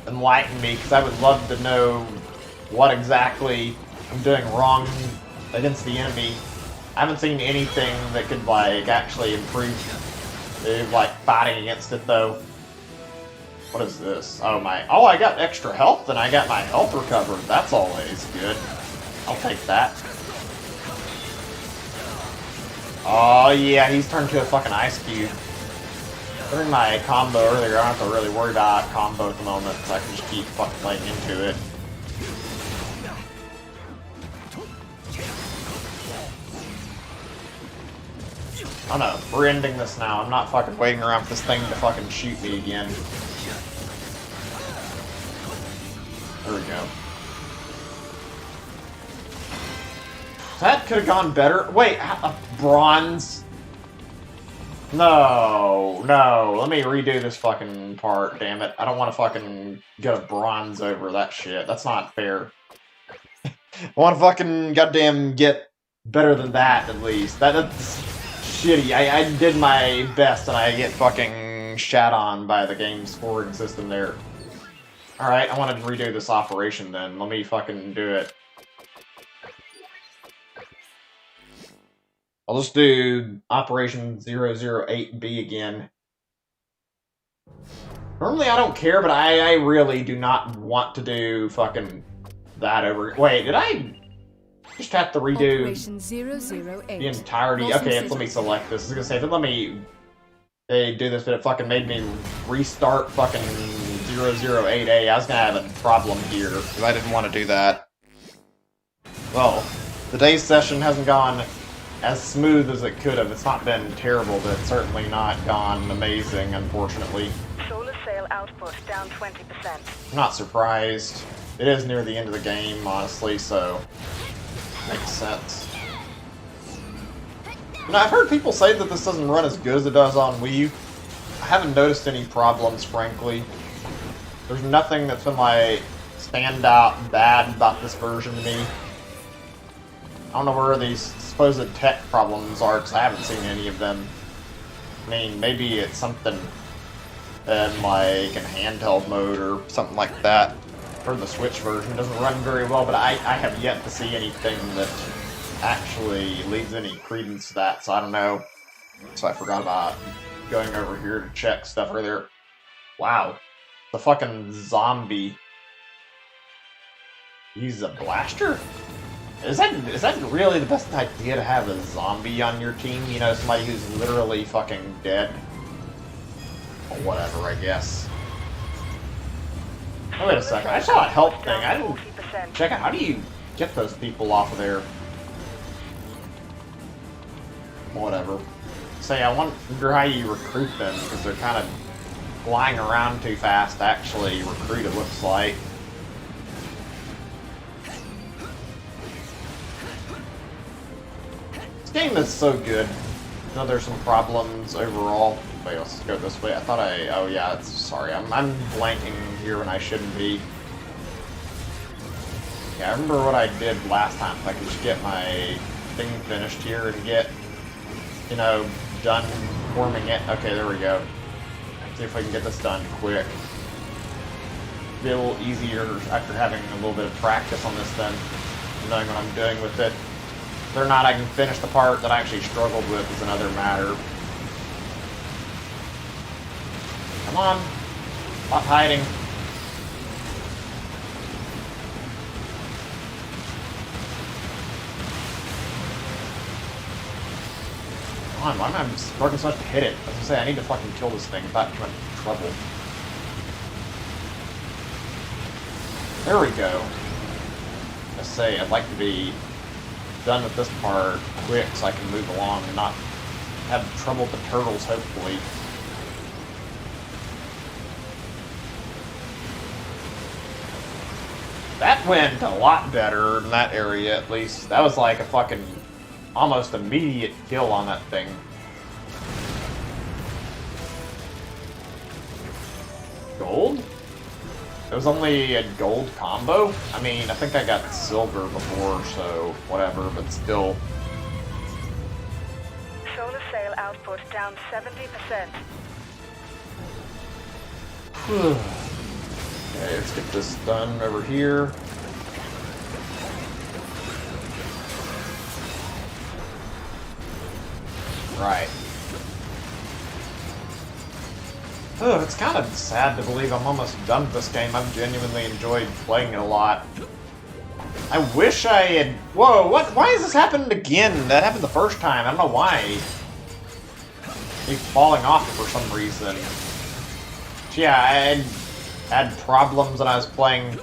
enlighten me, because I would love to know what exactly I'm doing wrong against the enemy. I haven't seen anything that could like actually improve like fighting against it though. What is this? Oh my, oh, I got extra health and I got my health recovered. That's always good. I'll take that. Oh yeah, he's turned to a fucking ice cube. During my combo earlier, I don't have to really worry about combo at the moment, so I can just keep fucking playing into it. Oh no, we're ending this now. I'm not fucking waiting around for this thing to fucking shoot me again. There we go. That could have gone better. Wait, bronze? No, no. Let me redo this fucking part, damn it. I don't want to fucking get a bronze over that shit. That's not fair. I want to fucking goddamn get better than that, at least. That's shitty. I did my best, and I get fucking shat on by the game scoring system there. Alright, I want to redo this operation then. Let me fucking do it. I'll just do Operation 008B again. Normally I don't care, but I really do not want to do fucking that over... Wait, did I just have to redo Operation 008. the entirety? Okay, let me select this. I was gonna say, if it let me do this, but it fucking made me restart fucking 008A. I was gonna have a problem here, because I didn't want to do that. Well, today's session hasn't gone as smooth as it could have. It's not been terrible, but it's certainly not gone amazing, unfortunately. Solar sail output down 20%. I'm not surprised. It is near the end of the game, honestly, so makes sense. Now, I've heard people say that this doesn't run as good as it does on Wii U. I haven't noticed any problems, frankly. There's nothing that's been, like, stand out bad about this version to me. I don't know where these supposed tech problems are, because I haven't seen any of them. I mean, maybe it's something in, like, in handheld mode or something like that. Or the Switch version doesn't run very well, but I have yet to see anything that actually leads any credence to that, so I don't know. So I forgot about going over here to check stuff earlier. Wow. The fucking zombie. He's a blaster? Is that really the best idea to have a zombie on your team? You know, somebody who's literally fucking dead? Or whatever, I guess. Oh, wait a second. I saw a help thing. I didn't check out. How do you get those people off of there? Whatever. Say, I wonder how you recruit them, because they're kind of flying around too fast to actually recruit, it looks like. This game is so good. I know there's some problems overall. Wait, let's go this way. I thought oh yeah, sorry. I'm blanking here when I shouldn't be. Yeah, I remember what I did last time. If I could just get my thing finished here and get, you know, done forming it. Okay, there we go. See if I can get this done quick. Be a little easier after having a little bit of practice on this then, knowing what I'm doing with it. Whether or not I can finish the part that I actually struggled with is another matter. Come on. Stop hiding. Come on, why am I working so much to hit it? I was gonna say, I need to fucking kill this thing without too much trouble. There we go. I say, I'd like to be done with this part quick so I can move along and not have trouble with the turtles, hopefully. That went a lot better in that area, at least. That was like a fucking almost immediate kill on that thing. Gold? It was only a gold combo? I mean, I think I got silver before, so whatever, but still. Solar sail output down 70%. Okay, let's get this done over here. Right. Oh, it's kind of sad to believe I'm almost done with this game. I've genuinely enjoyed playing it a lot. I wish I had... Whoa, what? Why is this happening again? That happened the first time. I don't know why. Keep falling off for some reason. Yeah, I had problems when I was playing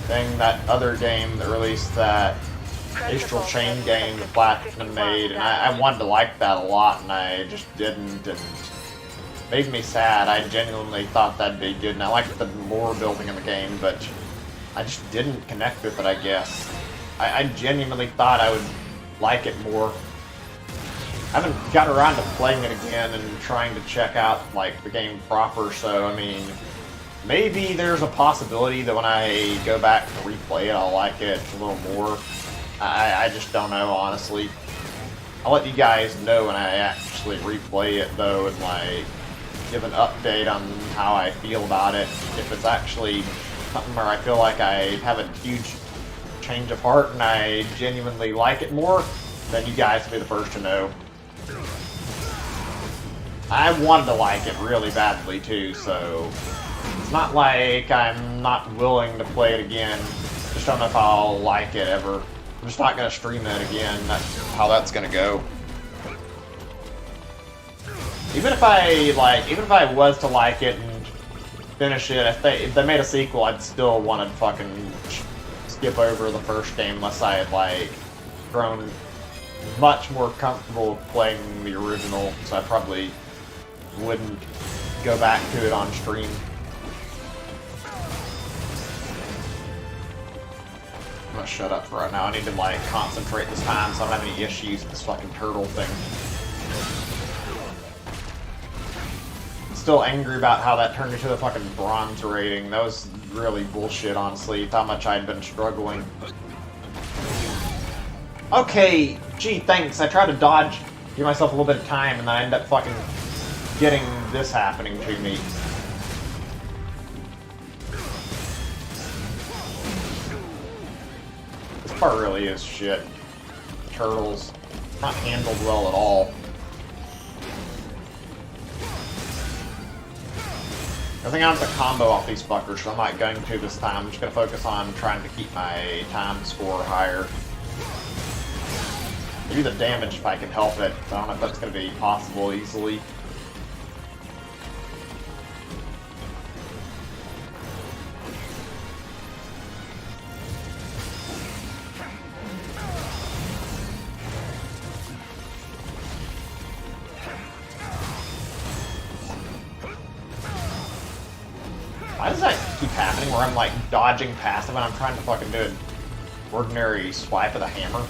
that other game that released that Astral Chain game the Platinum made, and I wanted to like that a lot, and I just didn't, and made me sad. I genuinely thought that'd be good, and I liked the lore building in the game, but I just didn't connect with it, I guess. I genuinely thought I would like it more. I haven't got around to playing it again and trying to check out, like, the game proper, so, I mean, maybe there's a possibility that when I go back to replay it, I'll like it a little more. I just don't know, honestly. I'll let you guys know when I actually replay it, though, and, like, give an update on how I feel about it. If it's actually something where I feel like I have a huge change of heart and I genuinely like it more, then you guys will be the first to know. I wanted to like it really badly, too, so it's not like I'm not willing to play it again. Just don't know if I'll like it ever. I'm just not gonna stream it again. That's how that's gonna go. Even if I was to like it and finish it, if they made a sequel, I'd still want to fucking skip over the first game unless I had, like, grown much more comfortable playing the original, so I probably wouldn't go back to it on stream. I'm gonna shut up for right now. I need to, like, concentrate this time so I don't have any issues with this fucking turtle thing. I'm still angry about how that turned into a fucking bronze rating. That was really bullshit, honestly, with how much I'd been struggling. Okay, gee, thanks. I tried to dodge, give myself a little bit of time, and then I end up fucking getting this happening to me. This part really is shit. Turtles. Not handled well at all. I think I have to combo off these fuckers, so I'm not going to this time. I'm just going to focus on trying to keep my time score higher. Do the damage if I can help it. I don't know if that's going to be possible easily. Why does that keep happening where I'm, like, dodging past it when I'm trying to fucking do an ordinary swipe of the hammer?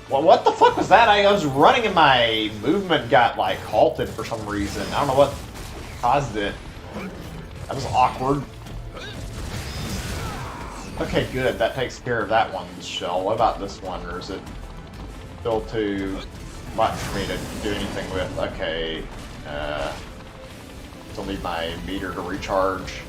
Well, what the fuck was that? I was running and my movement got, like, halted for some reason. I don't know what caused it. That was awkward. Okay, good. That takes care of that one's shell. What about this one? Or is it still too much for me to do anything with? Okay. Still need my meter to recharge.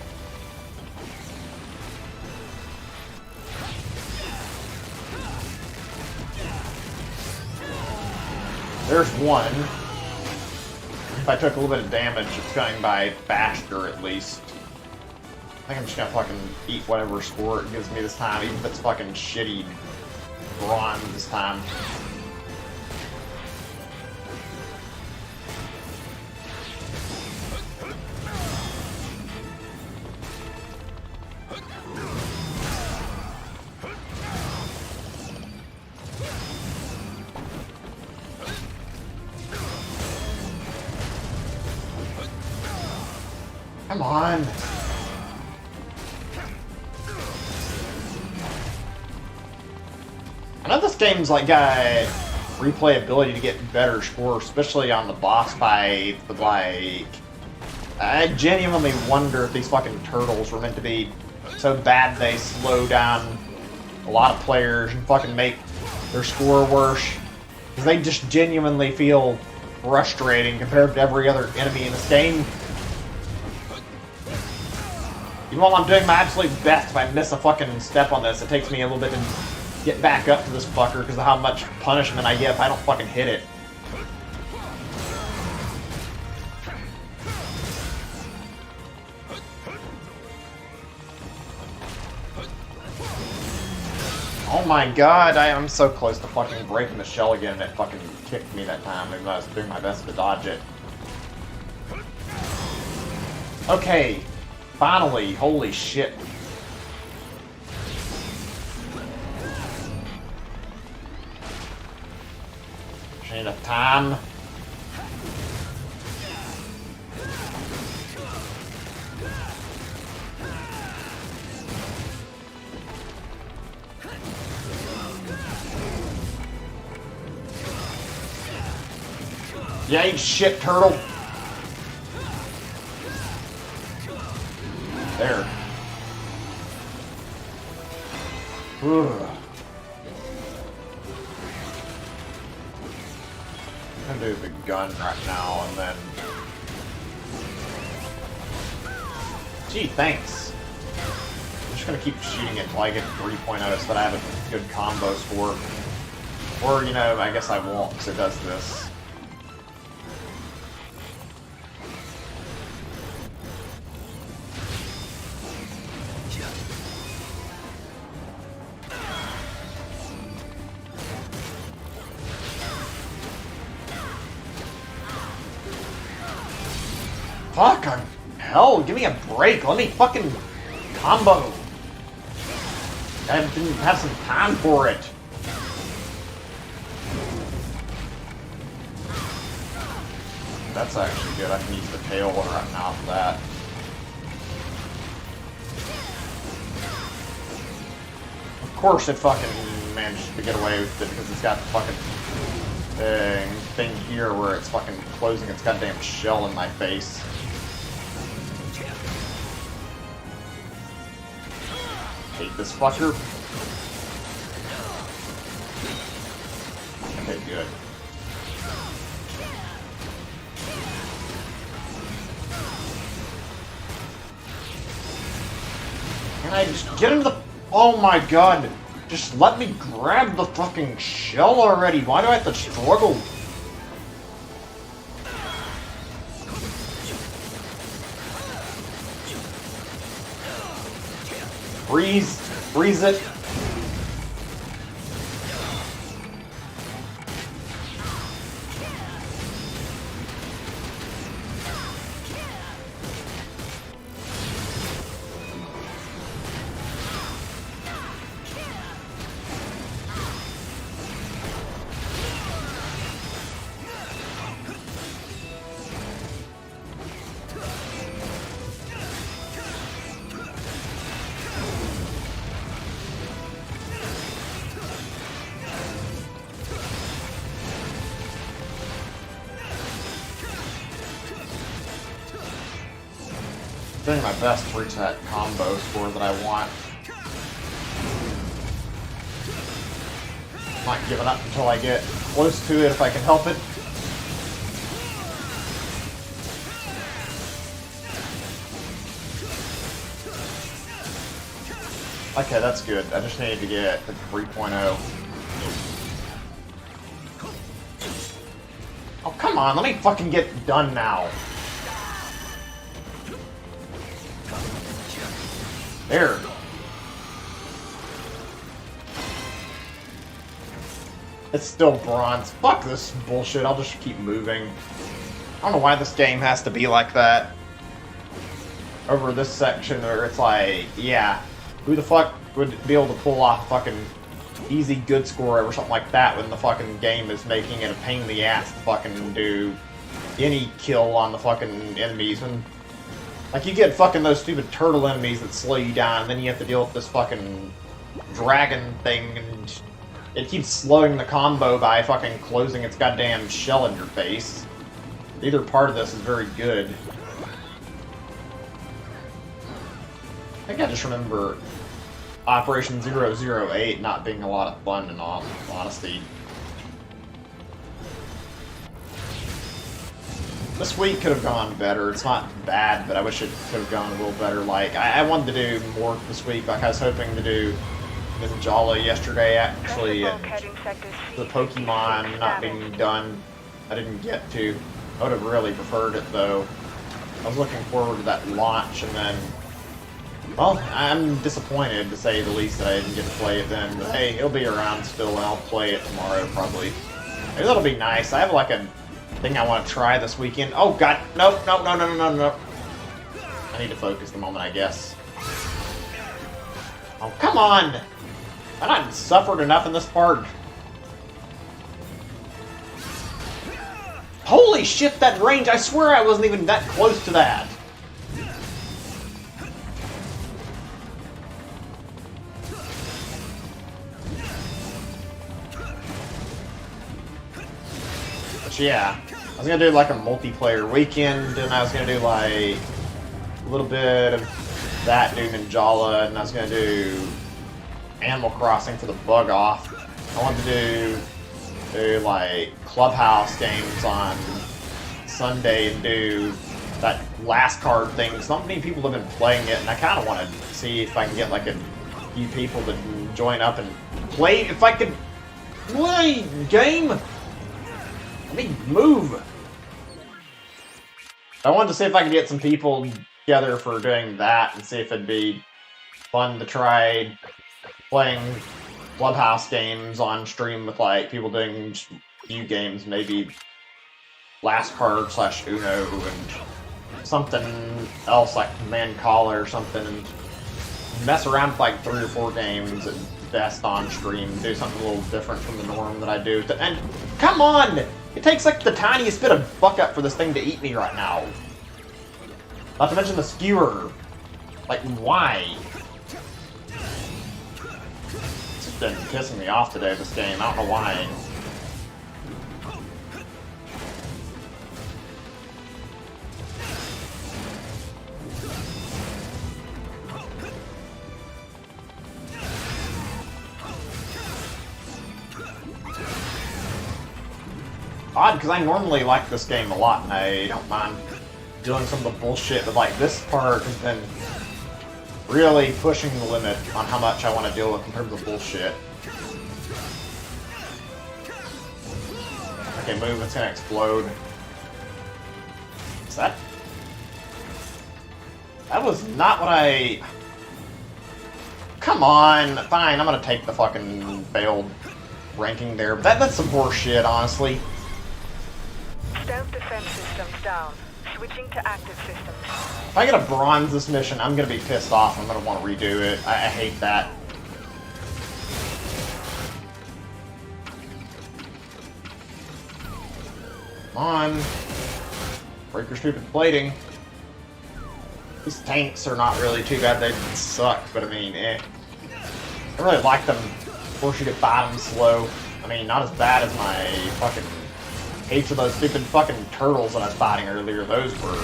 There's one. If I took a little bit of damage, it's going by faster at least. I think I'm just gonna fucking eat whatever score it gives me this time, even if it's fucking shitty bronze this time. Come on. I know this game's like got replayability to get better scores, especially on the boss fight, but like, I genuinely wonder if these fucking turtles were meant to be so bad they slow down a lot of players and fucking make their score worse. Because they just genuinely feel frustrating compared to every other enemy in this game. Even while I'm doing my absolute best, if I miss a fucking step on this, it takes me a little bit to get back up to this fucker because of how much punishment I get if I don't fucking hit it. Oh my god, I am so close to fucking breaking the shell again and it fucking kicked me that time, even though I was doing my best to dodge it. Okay. Finally, holy shit. Ain't enough time. Yeah, you shit turtle. There. Ugh. I'm gonna do the gun right now and then. Gee, thanks. I'm just gonna keep shooting it until I get 3.0 so that I have a good combo score. Or, you know, I guess I won't because it does this. Fuck, hell, give me a break. Let me fucking combo. I didn't have some time for it. That's actually good. I can use the tail right now for that. Of course it fucking managed to get away with it because it's got the fucking thing here where it's fucking closing its goddamn shell in my face. Hate this fucker. Okay, good. Can I just get into the... Oh my god! Just let me grab the fucking shell already! Why do I have to struggle? Freeze! Freeze it! Doing my best to reach that combo score that I want. Not giving up until I get close to it if I can help it. Okay, that's good. I just need to get the 3.0. Oh, come on, let me fucking get done now. There. It's still bronze. Fuck this bullshit. I'll just keep moving. I don't know why this game has to be like that. Over this section where it's like, yeah, who the fuck would be able to pull off a fucking easy good score or something like that when the fucking game is making it a pain in the ass to fucking do any kill on the fucking enemies when... Like, you get fucking those stupid turtle enemies that slow you down, and then you have to deal with this fucking dragon thing, and it keeps slowing the combo by fucking closing its goddamn shell in your face. Either part of this is very good. I think I just remember Operation 008 not being a lot of fun, in all honesty. This week could have gone better. It's not bad, but I wish it could have gone a little better. Like, I wanted to do more this week. Like, I was hoping to do Ninjala yesterday, actually, and the Pokemon not being done, I didn't get to. I would have really preferred it, though. I was looking forward to that launch, and then... Well, I'm disappointed, to say the least, that I didn't get to play it then. But hey, it'll be around still, and I'll play it tomorrow, probably. Maybe that'll be nice. I have, like, a thing I want to try this weekend. Oh, God. Nope, no. I need to focus the moment, I guess. Oh, come on! I not suffered enough in this part. Holy shit, that range! I swear I wasn't even that close to that! But yeah, I was gonna do like a multiplayer weekend, and I was gonna do like a little bit of that, do Ninjala, and I was gonna do Animal Crossing for the bug off. I wanted to do like Clubhouse games on Sunday and do that last card thing. Not many people have been playing it, and I kind of want to see if I can get like a few people to join up and play. If I could play game, let me move. I wanted to see if I could get some people together for doing that and see if it'd be fun to try playing Clubhouse games on stream with like people doing few games, maybe Last Card / Uno and something else like Man Caller or something, and mess around with like 3 or 4 games at best on stream, do something a little different from the norm that I do. And come on! It takes like the tiniest bit of fuck up for this thing to eat me right now. Not to mention the skewer. Like, why? It's been pissing me off today, this game. I don't know why. Odd, because I normally like this game a lot, and I don't mind doing some of the bullshit, but like this part has been really pushing the limit on how much I want to deal with in terms of bullshit. Okay, move, it's gonna explode. Is that... That was not what I... Come on! Fine, I'm gonna take the fucking failed ranking there, but that's some horse shit, honestly. Stealth defense systems down. Switching to active systems. If I get a bronze this mission, I'm gonna be pissed off. I'm gonna want to redo it. I hate that. Come on. Break your stupid plating. These tanks are not really too bad. They suck, but I mean, eh. I really like them. Force you to fight them slow. I mean, not as bad as my fucking... Each of those stupid fucking turtles that I was fighting earlier, those were...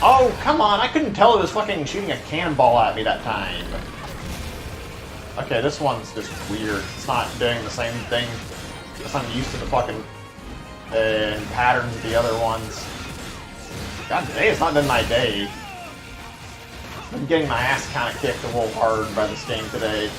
Oh, come on, I couldn't tell it was fucking shooting a cannonball at me that time. Okay, this one's just weird. It's not doing the same thing. Because I'm used to the fucking patterns of the other ones. God, today has not been my day. I'm getting my ass kind of kicked a little hard by this game today.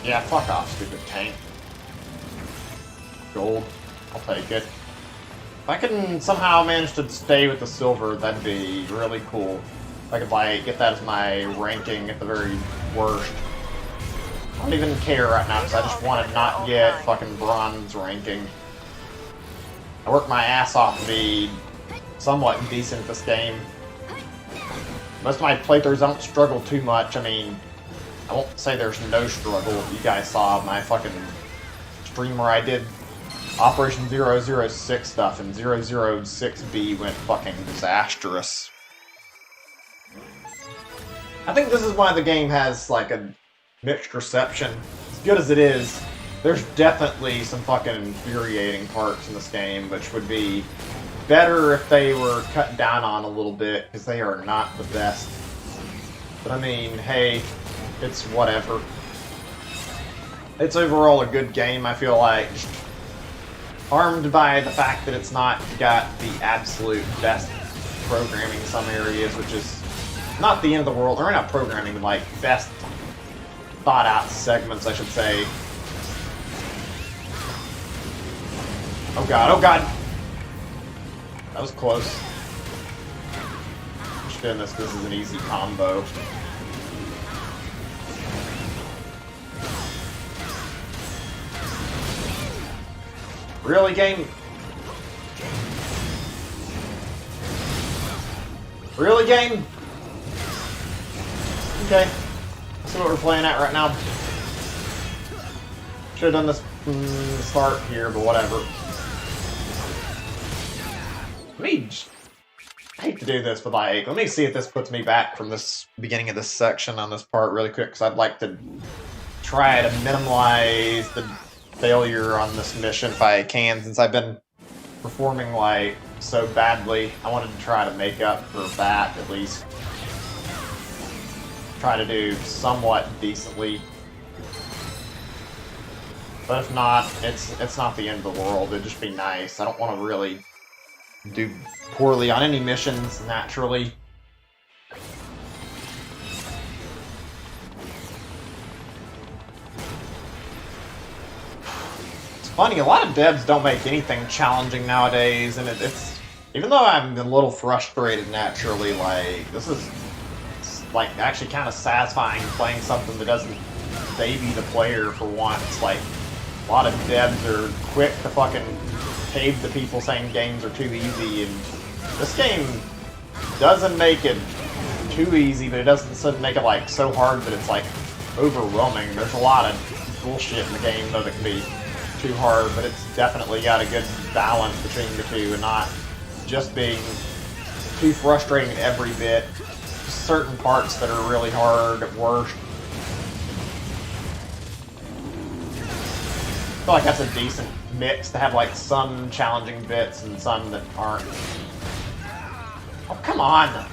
Yeah, fuck off, stupid tank. Gold. I'll take it. If I can somehow manage to stay with the silver, that'd be really cool. If I could, like, get that as my ranking at the very worst. I don't even care right now, because I just want to not get fucking bronze ranking. I work my ass off to be somewhat decent at this game. Most of my playthroughs don't struggle too much. I mean, I won't say there's no struggle. You guys saw my fucking stream where I did Operation 006 stuff, and 006B went fucking disastrous. I think this is why the game has, like, a mixed reception. As good as it is, there's definitely some fucking infuriating parts in this game, which would be better if they were cut down on a little bit, because they are not the best. But I mean, hey, it's whatever. It's overall a good game, I feel like. Just harmed by the fact that it's not got the absolute best programming in some areas, which is not the end of the world. Or not programming, like best thought out segments, I should say. Oh god, oh god! That was close. Just doing this because this is an easy combo. Really, game? Really, game? Okay. Let's see what we're playing at right now. Should have done this from the start here, but whatever. I hate to do this, but like, let me see if this puts me back from this beginning of this section on this part really quick, because I'd like to try to minimize the failure on this mission if I can, since I've been performing like so badly. I wanted to try to make up for that at least. Try to do somewhat decently. But if not, it's not the end of the world. It'd just be nice. I don't want to really do poorly on any missions, naturally. It's funny, a lot of devs don't make anything challenging nowadays, and it's even though I'm a little frustrated naturally, like, this is like actually kind of satisfying playing something that doesn't baby the player for once. Like, a lot of devs are quick to fucking cave to people saying games are too easy, and this game doesn't make it too easy, but it doesn't make it like so hard that it's like overwhelming. There's a lot of bullshit in the game though that can be too hard, but it's definitely got a good balance between the two and not just being too frustrating in every bit. Just certain parts that are really hard at worst. I feel like that's a decent mix to have like some challenging bits and some that aren't. Oh, come on!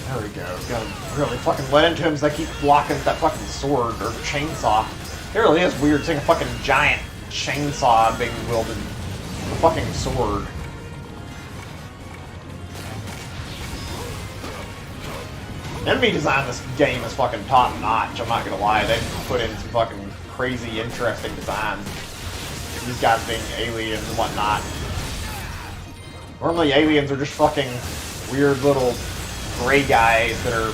There we go. Gotta really fucking let into him as I keep blocking that fucking sword or chainsaw. It really is weird seeing a fucking giant chainsaw being wielded with a fucking sword. Enemy design in this game is fucking top notch, I'm not gonna lie. They've put in some fucking crazy, interesting designs. These guys being aliens and whatnot. Normally aliens are just fucking weird little gray guys that are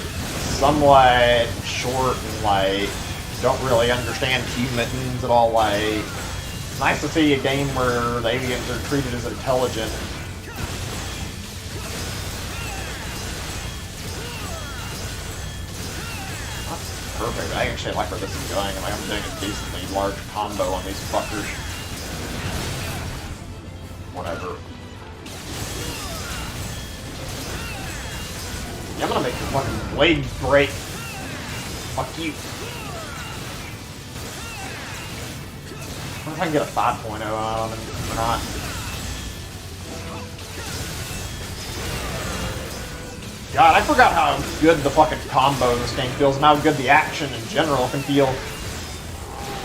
somewhat short and like don't really understand humans at all. Like, it's nice to see a game where the aliens are treated as intelligent. That's perfect. I actually like where this is going. Like, I'm doing a decently large combo on these fuckers. Whatever. I'm gonna make your fucking blade break. Fuck you. I wonder if I can get a 5.0 on him or not. God, I forgot how good the fucking combo in this game feels and how good the action in general can feel.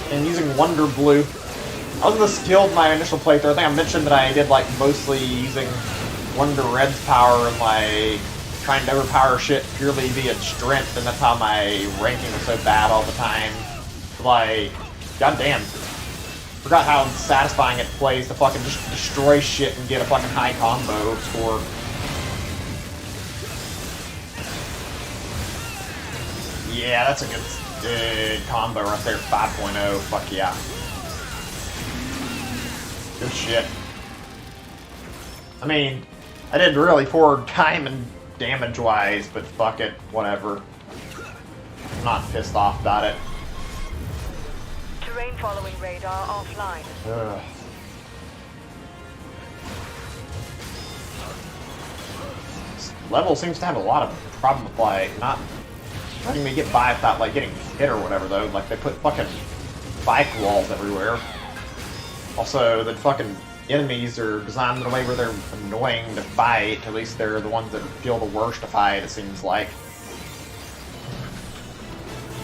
And using Wonder Blue. I wasn't this skilled in my initial playthrough. I think I mentioned that I did like mostly using Wonder Red's power and like trying to overpower shit purely via strength, and that's how my ranking was so bad all the time. Like, goddamn. Forgot how satisfying it plays to fucking just destroy shit and get a fucking high combo score. Yeah, that's a good combo right there, 5.0, fuck yeah. Good shit. I mean, I did really poor time and damage-wise, but fuck it, whatever. I'm not pissed off about it. Terrain following radar offline. Ugh. This level seems to have a lot of problem with, like, not letting me get by without, like, getting hit or whatever, though. Like, they put fucking bike walls everywhere. Also, the fucking enemies are designed in a way where they're annoying to fight. At least they're the ones that feel the worst to fight, it seems like.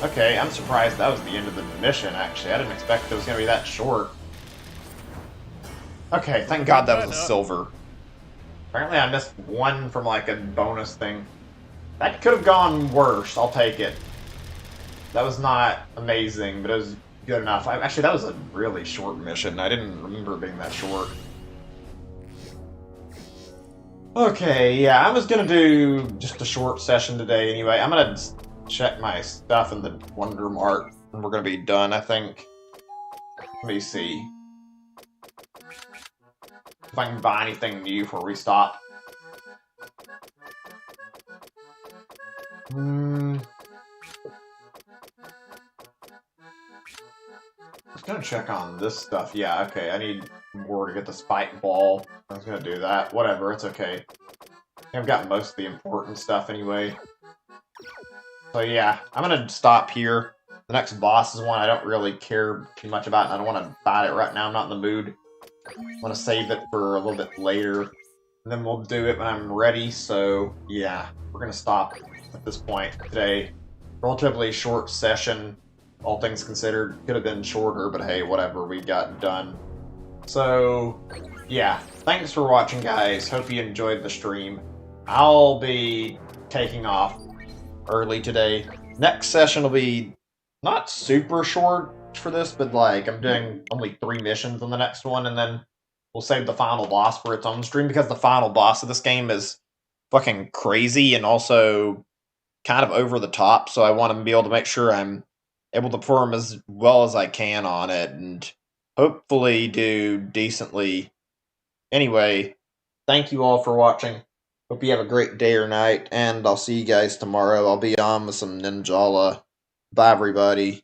Okay, I'm surprised that was the end of the mission, actually. I didn't expect it was going to be that short. Okay, thank God that was a silver. Apparently I missed one from, like, a bonus thing. That could have gone worse, I'll take it. That was not amazing, but it was good enough. Actually, that was a really short mission. I didn't remember it being that short. Okay, yeah, I was gonna do just a short session today anyway. I'm gonna check my stuff in the Wonder Mart, and we're gonna be done, I think. Let me see if I can buy anything new before we stop. I was gonna check on this stuff. Yeah, okay, I need more to get the spike ball. I was gonna do that. Whatever, it's okay. I've got most of the important stuff anyway. So yeah, I'm gonna stop here. The next boss is one I don't really care too much about, and I don't want to fight it right now. I'm not in the mood. I want to save it for a little bit later, and then we'll do it when I'm ready. So yeah, we're gonna stop at this point today. Relatively short session, all things considered. Could have been shorter, but hey, whatever. We got done. So yeah, thanks for watching, guys. Hope you enjoyed the stream. I'll be taking off early today. Next session will be not super short for this, but like I'm doing only 3 missions on the next one, and then we'll save the final boss for its own stream, because the final boss of this game is fucking crazy and also kind of over the top, so I want to be able to make sure I'm able to perform as well as I can on it, and hopefully do decently. Anyway, thank you all for watching. Hope you have a great day or night, and I'll see you guys tomorrow. I'll be on with some Ninjala. Bye, everybody.